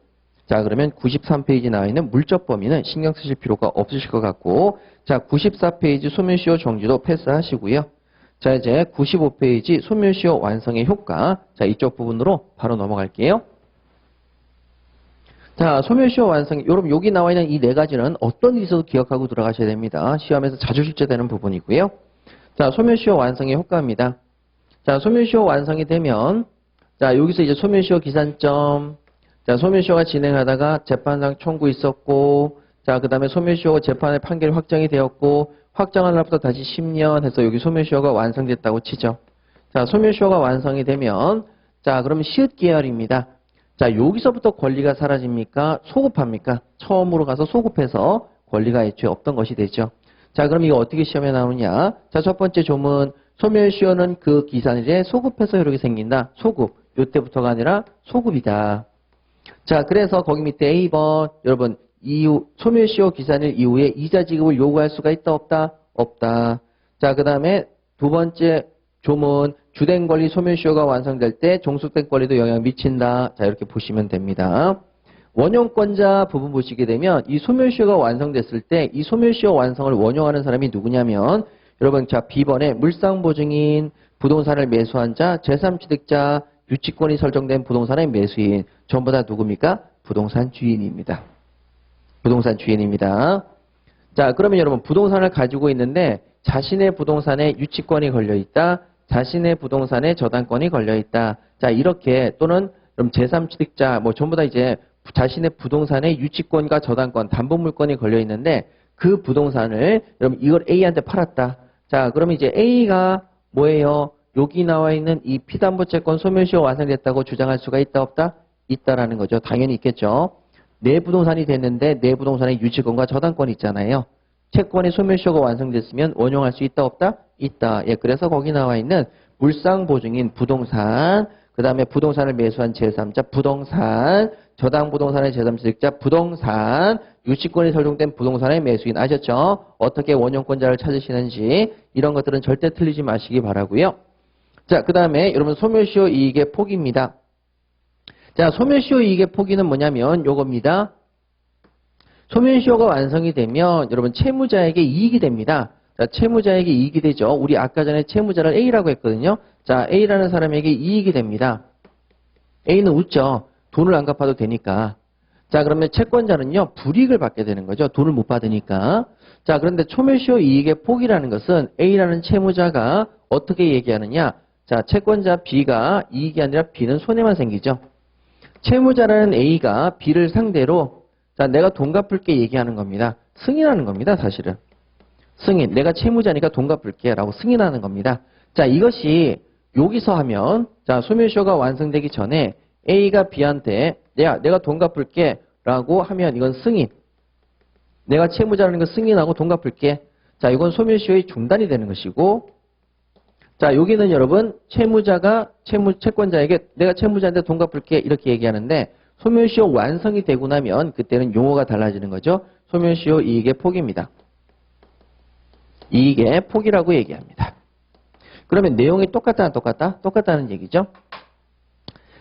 자, 그러면 93페이지 나와 있는 물적 범위는 신경 쓰실 필요가 없으실 것 같고, 자, 94페이지 소멸시효 정지도 패스하시고요. 자, 이제 95페이지 소멸시효 완성의 효과. 자, 이쪽 부분으로 바로 넘어갈게요. 자, 소멸시효 완성. 여러분 여기 나와 있는 이 네 가지는 어떤 일에서도 기억하고 들어가셔야 됩니다. 시험에서 자주 출제되는 부분이고요. 자, 소멸시효 완성의 효과입니다. 자, 소멸시효 완성이 되면 자, 여기서 이제 소멸시효 기산점. 자, 소멸시효가 진행하다가 재판상 청구 있었고, 자, 그 다음에 소멸시효 재판의 판결이 확정이 되었고, 확정한 날부터 다시 10년 해서 여기 소멸시효가 완성됐다고 치죠. 자, 소멸시효가 완성이 되면, 자, 그러면 시읒 계열입니다. 자, 여기서부터 권리가 사라집니까? 소급합니까? 처음으로 가서 소급해서 권리가 애초에 없던 것이 되죠. 자, 그럼 이거 어떻게 시험에 나오느냐? 자, 첫 번째 조문. 소멸시효는 그 기산일에 소급해서 효력이 생긴다. 소급. 요때부터가 아니라 소급이다. 자, 그래서 거기 밑에 A번, 여러분, 이후, 소멸시효 기산일 이후에 이자 지급을 요구할 수가 있다, 없다? 없다. 자, 그 다음에 두 번째 조문, 주된 권리 소멸시효가 완성될 때 종속된 권리도 영향을 미친다. 자, 이렇게 보시면 됩니다. 원용권자 부분 보시게 되면 이 소멸시효가 완성됐을 때 이 소멸시효 완성을 원용하는 사람이 누구냐면, 여러분, 자, B번에 물상보증인, 부동산을 매수한 자, 제3취득자, 유치권이 설정된 부동산의 매수인 전부 다 누굽니까? 부동산 주인입니다. 부동산 주인입니다. 자, 그러면 여러분 부동산을 가지고 있는데 자신의 부동산에 유치권이 걸려있다. 자신의 부동산에 저당권이 걸려있다. 자, 이렇게 또는 그럼 제3취득자 뭐 전부 다 이제 자신의 부동산에 유치권과 저당권, 담보물권이 걸려있는데 그 부동산을 여러분 이걸 A한테 팔았다. 자, 그러면 이제 A가 뭐예요? 여기 나와 있는 이 피담보채권 소멸시효 완성됐다고 주장할 수가 있다 없다? 있다라는 거죠. 당연히 있겠죠. 내 부동산이 됐는데 내 부동산에 유치권과 저당권이 있잖아요. 채권의 소멸시효가 완성됐으면 원용할 수 있다 없다? 있다. 예, 그래서 거기 나와 있는 물상보증인 부동산, 그 다음에 부동산을 매수한 제3자 부동산, 저당부동산의 제3취득자 부동산, 유치권이 설정된 부동산의 매수인 아셨죠? 어떻게 원용권자를 찾으시는지 이런 것들은 절대 틀리지 마시기 바라고요. 자, 그 다음에 여러분 소멸시효 이익의 폭입니다. 자, 소멸시효 이익의 폭이는 뭐냐면 요겁니다. 소멸시효가 완성이 되면 여러분 채무자에게 이익이 됩니다. 자, 채무자에게 이익이 되죠. 우리 아까 전에 채무자를 A라고 했거든요. 자, A라는 사람에게 이익이 됩니다. A는 웃죠. 돈을 안 갚아도 되니까. 자, 그러면 채권자는요, 불이익을 받게 되는 거죠. 돈을 못 받으니까. 자, 그런데 소멸시효 이익의 폭이라는 것은 A라는 채무자가 어떻게 얘기하느냐. 자, 채권자 B가 이익이 아니라 B는 손해만 생기죠. 채무자라는 A가 B를 상대로 자, 내가 돈 갚을게 얘기하는 겁니다. 승인하는 겁니다, 사실은. 승인. 내가 채무자니까 돈 갚을게 라고 승인하는 겁니다. 자, 이것이 여기서 하면 자, 소멸시효가 완성되기 전에 A가 B한테 내가 돈 갚을게 라고 하면 이건 승인. 내가 채무자라는 거 승인하고 돈 갚을게. 자, 이건 소멸시효의 중단이 되는 것이고 자, 여기는 여러분 채무자가 채권자에게 내가 채무자한테 돈 갚을게 이렇게 얘기하는데 소멸시효 완성이 되고 나면 그때는 용어가 달라지는 거죠. 소멸시효 이익의 폭입니다. 이익의 폭이라고 얘기합니다. 그러면 내용이 똑같다 안 똑같다? 똑같다는 얘기죠.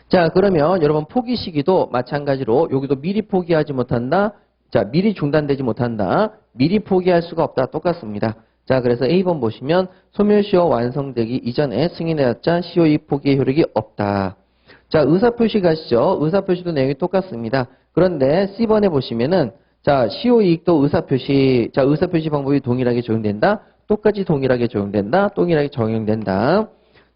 자, 그러면 여러분 포기 시기도 마찬가지로 여기도 미리 포기하지 못한다. 자, 미리 중단되지 못한다. 미리 포기할 수가 없다. 똑같습니다. 자, 그래서 A번 보시면 소멸시효 완성되기 이전에 승인해왔자 시효이익 포기의 효력이 없다. 자, 의사표시 가시죠. 의사표시도 내용이 똑같습니다. 그런데 C번에 보시면은 자, 시효이익도 의사표시. 자, 의사표시 방법이 동일하게 적용된다. 똑같이 동일하게 적용된다. 동일하게 적용된다.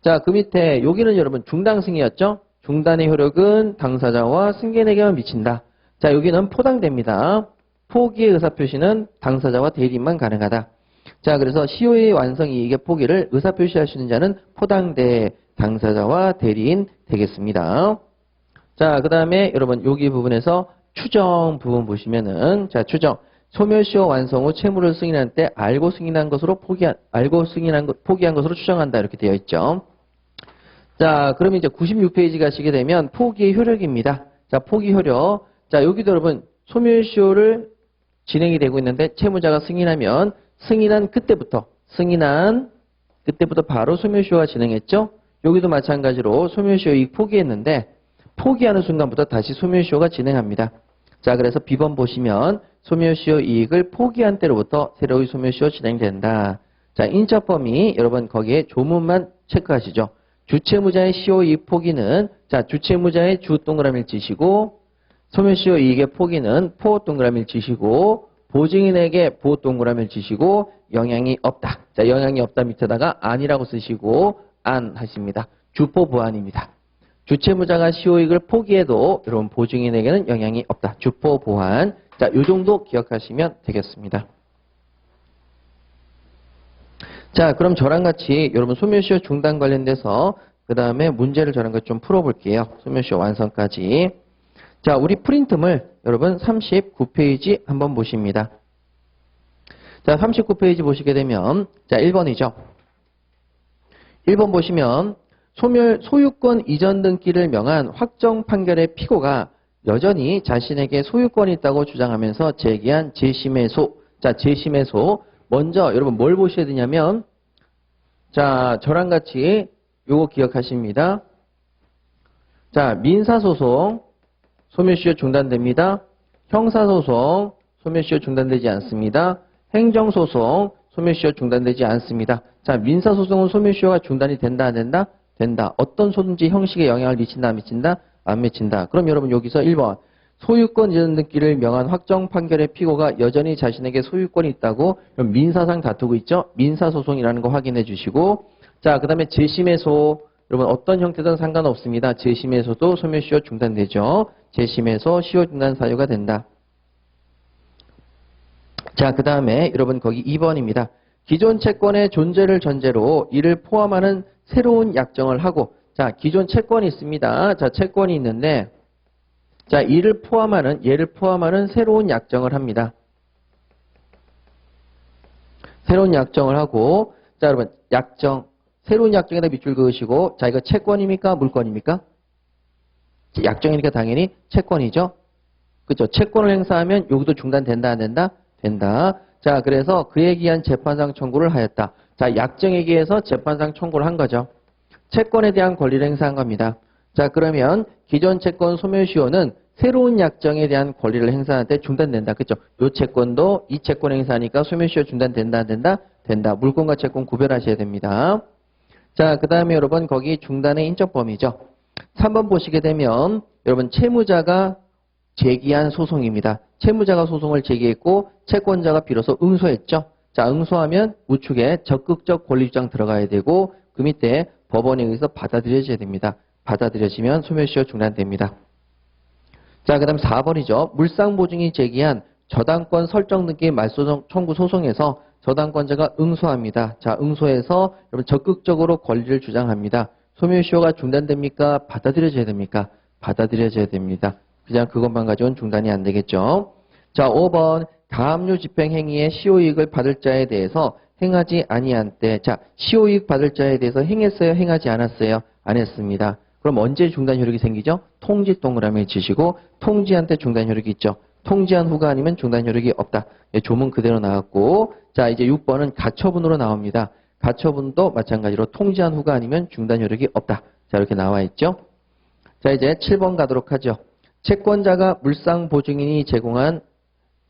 자, 그 밑에 여기는 여러분 중당승이었죠. 중단의 효력은 당사자와 승계인에게만 미친다. 자, 여기는 포당대입니다. 포기의 의사표시는 당사자와 대리인만 가능하다. 자, 그래서 시효의 완성 이익의 포기를 의사표시할 수 있는 자는 포당대, 당사자와 대리인 되겠습니다. 자, 그 다음에 여러분 여기 부분에서 추정 부분 보시면은, 자, 추정. 소멸시효 완성 후 채무를 승인할 때 알고 승인한 것으로 포기한 것으로 추정한다. 이렇게 되어 있죠. 자, 그러면 이제 96페이지 가시게 되면 포기의 효력입니다. 자, 포기 효력. 자, 여기도 여러분 소멸시효를 진행이 되고 있는데 채무자가 승인하면 승인한 그때부터 바로 소멸시효가 진행했죠. 여기도 마찬가지로 소멸시효 이익 포기했는데 포기하는 순간부터 다시 소멸시효가 진행합니다. 자, 그래서 B번 보시면 소멸시효 이익을 포기한 때로부터 새로운 소멸시효 진행된다. 자, 인적 범위 여러분 거기에 조문만 체크하시죠. 주채무자의 시효 이익 포기는, 자, 주채무자의 주 동그라미를 치시고 소멸시효 이익의 포기는 포 동그라미를 치시고 보증인에게 보 동그라미를 치시고 영향이 없다. 자, 영향이 없다 밑에다가 아니라고 쓰시고 안 하십니다. 주포 보완입니다. 주채무자가 시효이익을 포기해도 여러분 보증인에게는 영향이 없다. 주포 보완. 자, 요 정도 기억하시면 되겠습니다. 자, 그럼 저랑 같이 여러분 소멸시효 중단 관련돼서 그 다음에 문제를 저랑 같이 좀 풀어볼게요. 소멸시효 완성까지. 자, 우리 프린트물 여러분 39페이지 한번 보십니다. 자, 39페이지 보시게 되면 자, 1번이죠. 1번 보시면 소유권 이전 등기를 명한 확정 판결의 피고가 여전히 자신에게 소유권이 있다고 주장하면서 제기한 재심의소. 자, 재심의소. 먼저 여러분 뭘 보셔야 되냐면, 자, 저랑 같이 요거 기억하십니다. 자, 민사소송 소멸시효 중단됩니다. 형사소송 소멸시효 중단되지 않습니다. 행정소송 소멸시효 중단되지 않습니다. 자, 민사소송은 소멸시효가 중단이 된다 안 된다? 된다. 어떤 소든지 형식에 영향을 미친다 안 미친다? 안 미친다. 그럼 여러분 여기서 1번 소유권 이전 등기를 명한 확정 판결의 피고가 여전히 자신에게 소유권이 있다고 그럼 민사상 다투고 있죠. 민사소송이라는 거 확인해 주시고, 자, 그 다음에 재심의소 여러분 어떤 형태든 상관없습니다. 재심의소도 소멸시효 중단되죠. 재심의소 시효 중단 사유가 된다. 자, 그 다음에 여러분 거기 2번입니다. 기존 채권의 존재를 전제로 이를 포함하는 새로운 약정을 하고, 자, 기존 채권이 있습니다. 자, 채권이 있는데, 자, 얘를 포함하는 새로운 약정을 합니다. 새로운 약정을 하고, 자, 여러분, 새로운 약정에다 밑줄 그으시고, 자, 이거 채권입니까? 물권입니까? 약정이니까 당연히 채권이죠. 그죠? 채권을 행사하면 여기도 중단된다, 안 된다? 된다. 자, 그래서 그에 기한 재판상 청구를 하였다. 자, 약정에 기해서 재판상 청구를 한 거죠. 채권에 대한 권리를 행사한 겁니다. 자, 그러면 기존 채권 소멸시효는 새로운 약정에 대한 권리를 행사할 때 중단된다. 그렇죠? 요 채권도 이 채권 행사하니까 소멸시효 중단된다, 안 된다? 된다. 물권과 채권 구별하셔야 됩니다. 자, 그 다음에 여러분 거기 중단의 인적 범위죠. 3번 보시게 되면 여러분 채무자가 제기한 소송입니다. 채무자가 소송을 제기했고 채권자가 비로소 응소했죠. 자, 응소하면 우측에 적극적 권리주장 들어가야 되고 그 밑에 법원에 의해서 받아들여져야 됩니다. 받아들여지면 소멸시효 중단됩니다. 자, 그 다음 4번이죠. 물상보증이 제기한 저당권 설정 등기 말소송 청구 소송에서 저당권자가 응소합니다. 자, 응소해서 여러분 적극적으로 권리를 주장합니다. 소멸시효가 중단됩니까? 받아들여져야 됩니까? 받아들여져야 됩니다. 그냥 그것만 가지고는 중단이 안 되겠죠. 자, 5번 가압류 집행 행위의 시효이익을 받을 자에 대해서 행하지 아니한 때. 자, 시효이익 받을 자에 대해서 행했어요? 행하지 않았어요? 안 했습니다. 그럼 언제 중단 효력이 생기죠? 통지 동그라미를 치시고 통지한테 중단 효력이 있죠. 통지한 후가 아니면 중단 효력이 없다. 예, 조문 그대로 나왔고, 자, 이제 6번은 가처분으로 나옵니다. 가처분도 마찬가지로 통지한 후가 아니면 중단 효력이 없다. 자, 이렇게 나와 있죠. 자, 이제 7번 가도록 하죠. 채권자가 물상보증인이 제공한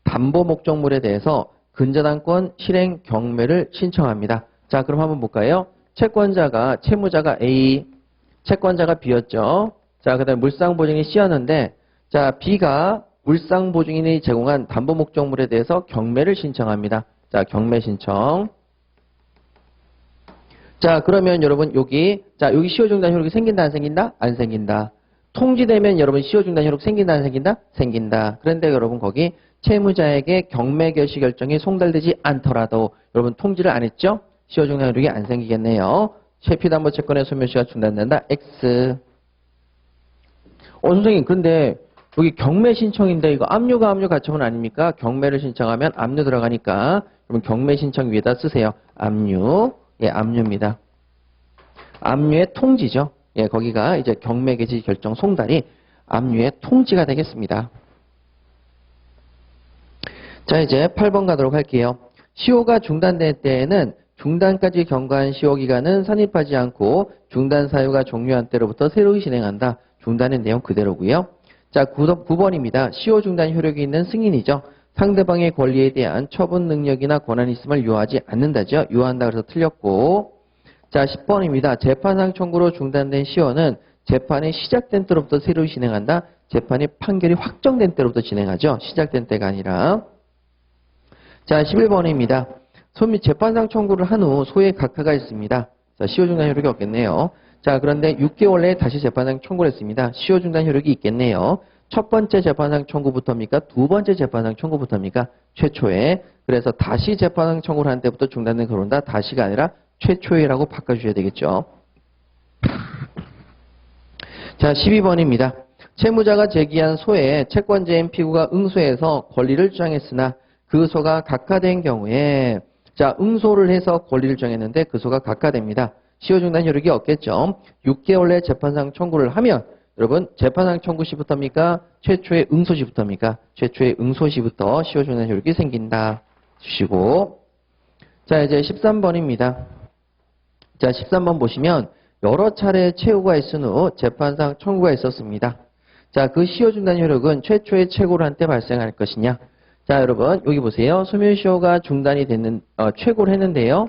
담보 목적물에 대해서 근저당권 실행 경매를 신청합니다. 자, 그럼 한번 볼까요? 채무자가 A, 채권자가 B였죠. 자, 그 다음에 물상보증인이 C였는데, 자, B가 물상보증인이 제공한 담보 목적물에 대해서 경매를 신청합니다. 자, 경매 신청. 자, 그러면 여러분 여기 시효중단 효력이 생긴다, 안 생긴다? 안 생긴다. 통지되면 여러분 시효중단 효력 생긴다 안 생긴다? 생긴다. 그런데 여러분 거기 채무자에게 경매 개시 결정이 송달되지 않더라도 여러분 통지를 안 했죠? 시효중단 효력이 안 생기겠네요. 채피담보채권의 소멸시효가 중단된다. X. 선생님 그런데 여기 경매 신청인데 이거 압류가 압류 가처분 아닙니까? 경매를 신청하면 압류 들어가니까 여러분 경매 신청 위에다 쓰세요. 압류. 예, 압류입니다. 압류의 통지죠. 예, 거기가 이제 경매 개시 결정 송달이 압류의 통지가 되겠습니다. 자, 이제 8번 가도록 할게요. 시효가 중단될 때에는 중단까지 경과한 시효기간은 산입하지 않고 중단 사유가 종료한 때로부터 새로 진행한다. 중단의 내용 그대로고요. 자, 9번입니다. 시효 중단 효력이 있는 승인이죠. 상대방의 권리에 대한 처분 능력이나 권한이 있음을 요하지 않는다죠. 요한다 그래서 틀렸고. 자, 10번입니다. 재판상 청구로 중단된 시효는 재판이 시작된 때로부터 새로 진행한다. 재판이 판결이 확정된 때로부터 진행하죠. 시작된 때가 아니라. 자, 11번입니다. 재판상 청구를 한 후 소의 각하가 있습니다. 자, 시효 중단 효력이 없겠네요. 자, 그런데 6개월 내에 다시 재판상 청구를 했습니다. 시효 중단 효력이 있겠네요. 첫 번째 재판상 청구부터입니까? 두 번째 재판상 청구부터입니까? 최초에. 그래서 다시 재판상 청구를 한 때부터 중단된 그런다. 다시가 아니라 최초에라고 바꿔주셔야 되겠죠. 자, 12번입니다. 채무자가 제기한 소에 채권자인 피고가 응소해서 권리를 주장했으나 그 소가 각하된 경우에 자, 응소를 해서 권리를 주장했는데 그 소가 각하됩니다. 시효 중단 효력이 없겠죠. 6개월 내 재판상 청구를 하면 여러분 재판상 청구 시부터입니까? 최초의 응소 시부터입니까? 최초의 응소 시부터 시효 중단 효력이 생긴다. 주시고 자, 이제 13번입니다. 자, 13번 보시면 여러 차례 최고가 있은 후 재판상 청구가 있었습니다. 자, 그 시효 중단 효력은 최초의 최고를 한 때 발생할 것이냐? 자, 여러분 여기 보세요. 소멸시효가 중단이 됐는 최고를 했는데요.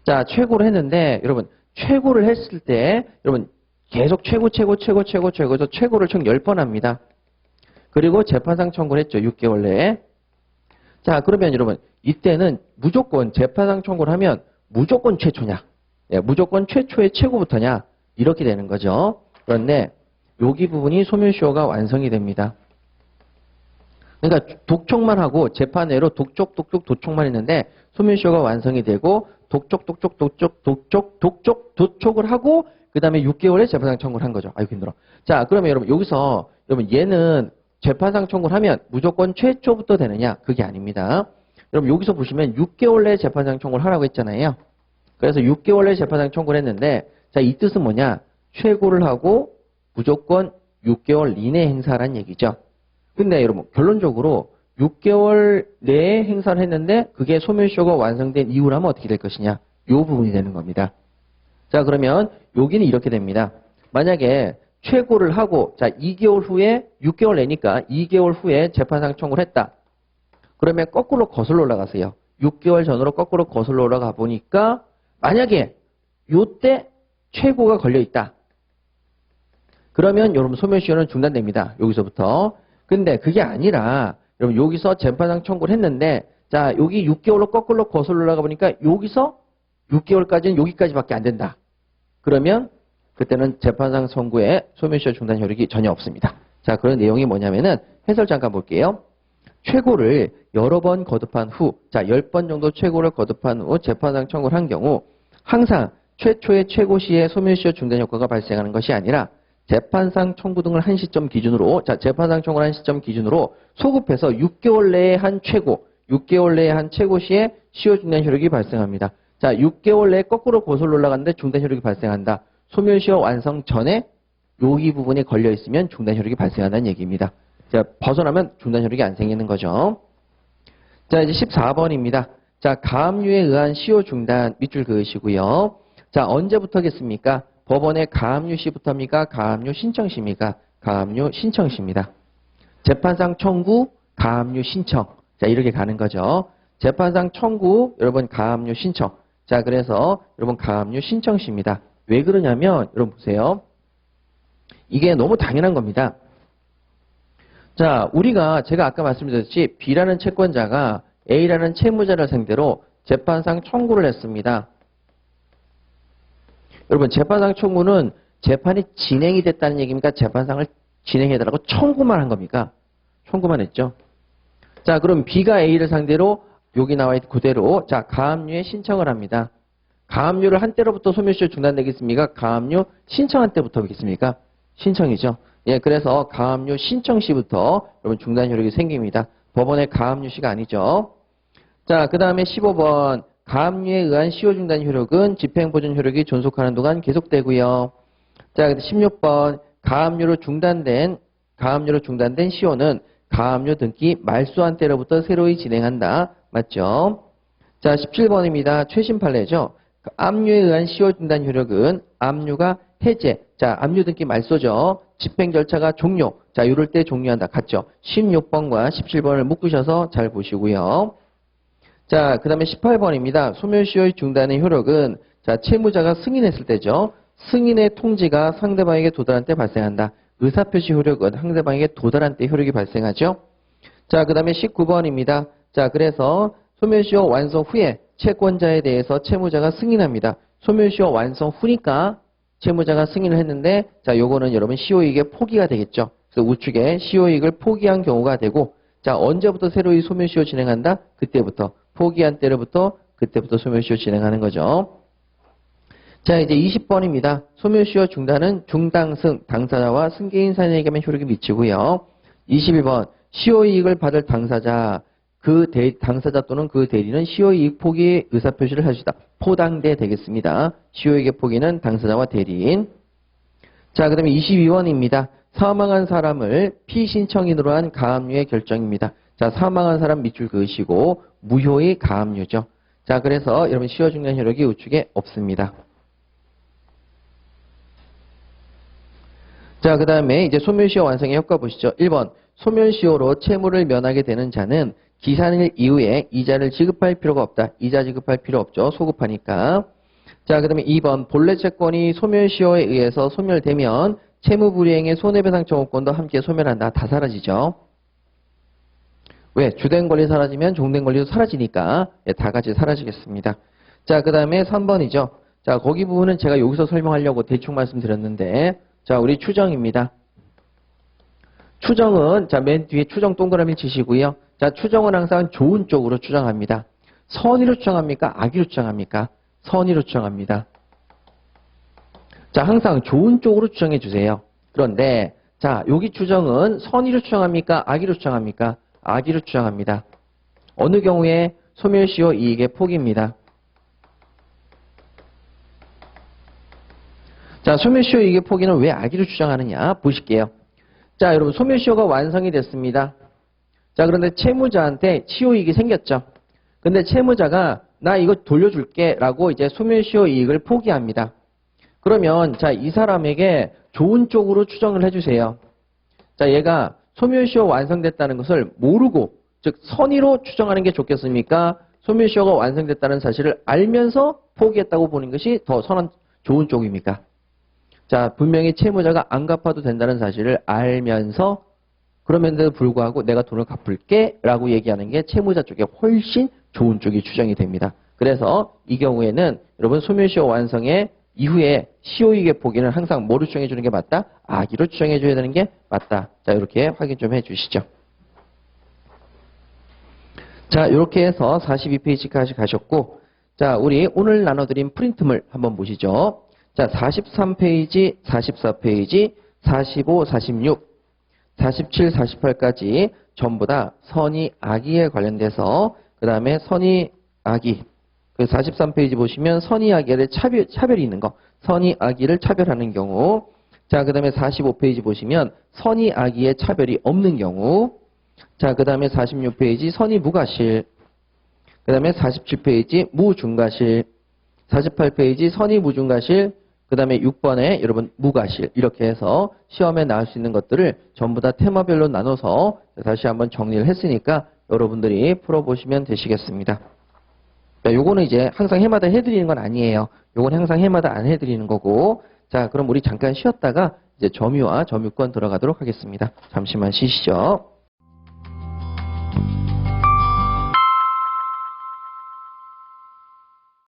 자, 최고를 했는데 여러분 최고를 했을 때 여러분 계속 최고에서 최고를 총 10번 합니다. 그리고 재판상 청구를 했죠. 6개월 내에. 자, 그러면 여러분 이때는 무조건 재판상 청구를 하면 무조건 최초냐? 예, 무조건 최초의 최고부터냐? 이렇게 되는 거죠. 그런데 여기 부분이 소멸시효가 완성이 됩니다. 그러니까 독촉만 하고 재판 외로 도촉만 했는데 소멸시효가 완성이 되고 도촉을 하고 그 다음에 6개월에 재판상 청구를 한 거죠. 아이고 힘들어. 자, 그러면 여러분 여기서 여러분 얘는 재판상 청구를 하면 무조건 최초부터 되느냐? 그게 아닙니다. 여러분 여기서 보시면 6개월 내에 재판상 청구를 하라고 했잖아요. 그래서 6개월 내에 재판상 청구를 했는데 자, 이 뜻은 뭐냐? 최고를 하고 무조건 6개월 이내에 행사하라는 얘기죠. 근데 여러분 결론적으로 6개월 내에 행사를 했는데 그게 소멸시효가 완성된 이후라면 어떻게 될 것이냐? 이 부분이 되는 겁니다. 자, 그러면 여기는 이렇게 됩니다. 만약에 최고를 하고 자 2개월 후에 6개월 내니까 2개월 후에 재판상 청구를 했다. 그러면 거꾸로 거슬러 올라가세요. 6개월 전으로 거꾸로 거슬러 올라가 보니까 만약에 요때 최고가 걸려 있다. 그러면 여러분 소멸시효는 중단됩니다. 여기서부터. 근데 그게 아니라 여러분 여기서 재판상 청구를 했는데 자 여기 6개월로 거꾸로 거슬러 올라가 보니까 여기서 6개월까지는 여기까지밖에 안 된다. 그러면 그때는 재판상 청구에 소멸시효 중단 효력이 전혀 없습니다. 자, 그런 내용이 뭐냐면은 해설 잠깐 볼게요. 최고를 여러 번 거듭한 후, 자 10번 정도 최고를 거듭한 후 재판상 청구를 한 경우 항상 최초의 최고 시에 소멸시효 중단 효과가 발생하는 것이 아니라 재판상 청구 등을 한 시점 기준으로 자 재판상 청구를 한 시점 기준으로 소급해서 6개월 내에 한 최고 6개월 내에 한 최고 시에 시효 중단 효력이 발생합니다. 자 6개월 내에 거꾸로 거슬러 올라가는데 중단 효력이 발생한다. 소멸시효 완성 전에 여기 부분이 걸려 있으면 중단 효력이 발생한다는 얘기입니다. 자 벗어나면 중단 효력이 안 생기는 거죠. 자 이제 14번입니다. 자 가압류에 의한 시효 중단 밑줄 그으시고요. 자 언제부터겠습니까? 법원의 가압류 시부터입니까? 가압류 신청시입니까? 가압류 신청시입니다. 재판상 청구, 가압류 신청. 자, 이렇게 가는 거죠. 재판상 청구, 여러분 가압류 신청. 자, 그래서 여러분 가압류 신청시입니다. 왜 그러냐면 여러분 보세요. 이게 너무 당연한 겁니다. 자, 우리가 제가 아까 말씀드렸듯이 B라는 채권자가 A라는 채무자를 상대로 재판상 청구를 했습니다. 여러분 재판상 청구는 재판이 진행이 됐다는 얘기입니까? 재판상을 진행해달라고 청구만 한 겁니까? 청구만 했죠. 자, 그럼 B가 A를 상대로 여기 나와 있는 그대로 자, 가압류에 신청을 합니다. 가압류를 한 때로부터 소멸시효 중단되겠습니까? 가압류 신청한 때부터겠습니까? 신청이죠. 예, 그래서 가압류 신청 시부터 여러분 중단 효력이 생깁니다. 법원의 가압류 시가 아니죠. 자, 그 다음에 15번 가압류에 의한 시효 중단 효력은 집행 보존 효력이 존속하는 동안 계속되고요. 자, 16번 가압류로 중단된 시효는 가압류 등기 말소한 때로부터 새로이 진행한다. 맞죠? 자, 17번입니다. 최신 판례죠. 압류에 의한 시효 중단 효력은 압류가 해제. 자, 압류 등기 말소죠. 집행 절차가 종료. 자, 이럴 때 종료한다. 같죠? 16번과 17번을 묶으셔서 잘 보시고요. 자, 그 다음에 18번입니다. 소멸시효의 중단의 효력은 자, 채무자가 승인했을 때죠. 승인의 통지가 상대방에게 도달한 때 발생한다. 의사표시 효력은 상대방에게 도달한 때 효력이 발생하죠. 자, 그 다음에 19번입니다. 자, 그래서 소멸시효 완성 후에 채권자에 대해서 채무자가 승인합니다. 소멸시효 완성 후니까 채무자가 승인을 했는데 자, 요거는 여러분 시효이익의 포기가 되겠죠. 그래서 우측에 시효이익을 포기한 경우가 되고 자, 언제부터 새로이 소멸시효 진행한다? 그때부터. 포기한 때로부터 그때부터 소멸시효 진행하는 거죠. 자, 이제 20번입니다. 소멸시효 중단은 중당승, 당사자와 승계인 사인에게만 효력이 미치고요. 21번, 시효이익을 받을 당사자, 당사자 또는 그 대리는 시효이익 포기 의사표시를 할 수 있다. 포당대 되겠습니다. 시효이익의 포기는 당사자와 대리인. 자, 그 다음에 22번입니다. 사망한 사람을 피신청인으로 한 가압류의 결정입니다. 자, 사망한 사람 밑줄 그으시고 무효의 가압류죠. 자, 그래서 여러분 시효 중단 효력이 우측에 없습니다. 자, 그 다음에 이제 소멸시효 완성의 효과 보시죠. 1번, 소멸시효로 채무를 면하게 되는 자는 기산일 이후에 이자를 지급할 필요가 없다. 이자 지급할 필요 없죠. 소급하니까. 자, 그 다음에 2번, 본래 채권이 소멸시효에 의해서 소멸되면 채무불이행의 손해배상 청구권도 함께 소멸한다. 다 사라지죠. 왜? 주된 권리 사라지면 종된 권리도 사라지니까 예, 다 같이 사라지겠습니다. 자, 그 다음에 3번이죠. 자, 거기 부분은 제가 여기서 설명하려고 대충 말씀드렸는데 자, 우리 추정입니다. 추정은 자, 맨 뒤에 추정 동그라미 치시고요. 자, 추정은 항상 좋은 쪽으로 추정합니다. 선의로 추정합니까? 악의로 추정합니까? 선의로 추정합니다. 자, 항상 좋은 쪽으로 추정해 주세요. 그런데 자, 여기 추정은 선의로 추정합니까? 악의로 추정합니까? 악의로 추정합니다. 어느 경우에 소멸시효 이익의 포기입니다. 자, 소멸시효 이익의 포기는 왜 악의로 추정하느냐 보실게요. 자, 여러분 소멸시효가 완성이 됐습니다. 자, 그런데 채무자한테 시효이익이 생겼죠. 근데 채무자가 나 이거 돌려줄게 라고 이제 소멸시효 이익을 포기합니다. 그러면 자, 이 사람에게 좋은 쪽으로 추정을 해주세요. 자, 얘가 소멸시효 완성됐다는 것을 모르고 즉 선의로 추정하는 게 좋겠습니까? 소멸시효가 완성됐다는 사실을 알면서 포기했다고 보는 것이 더 좋은 쪽입니까? 자, 분명히 채무자가 안 갚아도 된다는 사실을 알면서 그럼에도 불구하고 내가 돈을 갚을게 라고 얘기하는 게 채무자 쪽에 훨씬 좋은 쪽이 추정이 됩니다. 그래서 이 경우에는 여러분 소멸시효 완성의 이후에 시효이익의 포기는 항상 뭐로 추정해 주는 게 맞다? 악의로 추정해 줘야 되는 게 맞다. 자, 이렇게 확인 좀 해 주시죠. 자, 이렇게 해서 42페이지까지 가셨고 자, 우리 오늘 나눠드린 프린트물 한번 보시죠. 자, 43페이지, 44페이지, 45, 46, 47, 48까지 전부 다 선의, 악의에 관련돼서 그 다음에 선의, 악의 그 43페이지 보시면 선의, 악의의 차별이 있는 거 선의, 악의를 차별하는 경우 자, 그 다음에 45페이지 보시면 선의, 악의의 차별이 없는 경우 자, 그 다음에 46페이지 선의, 무과실 그 다음에 47페이지 무중과실 48페이지 선의, 무중과실 그 다음에 6번에 여러분 무과실 이렇게 해서 시험에 나올 수 있는 것들을 전부 다 테마별로 나눠서 다시 한번 정리를 했으니까 여러분들이 풀어보시면 되시겠습니다. 자, 요거는 이제 항상 해마다 해드리는 건 아니에요. 요건 항상 해마다 안 해드리는 거고 자, 그럼 우리 잠깐 쉬었다가 이제 점유와 점유권 들어가도록 하겠습니다. 잠시만 쉬시죠.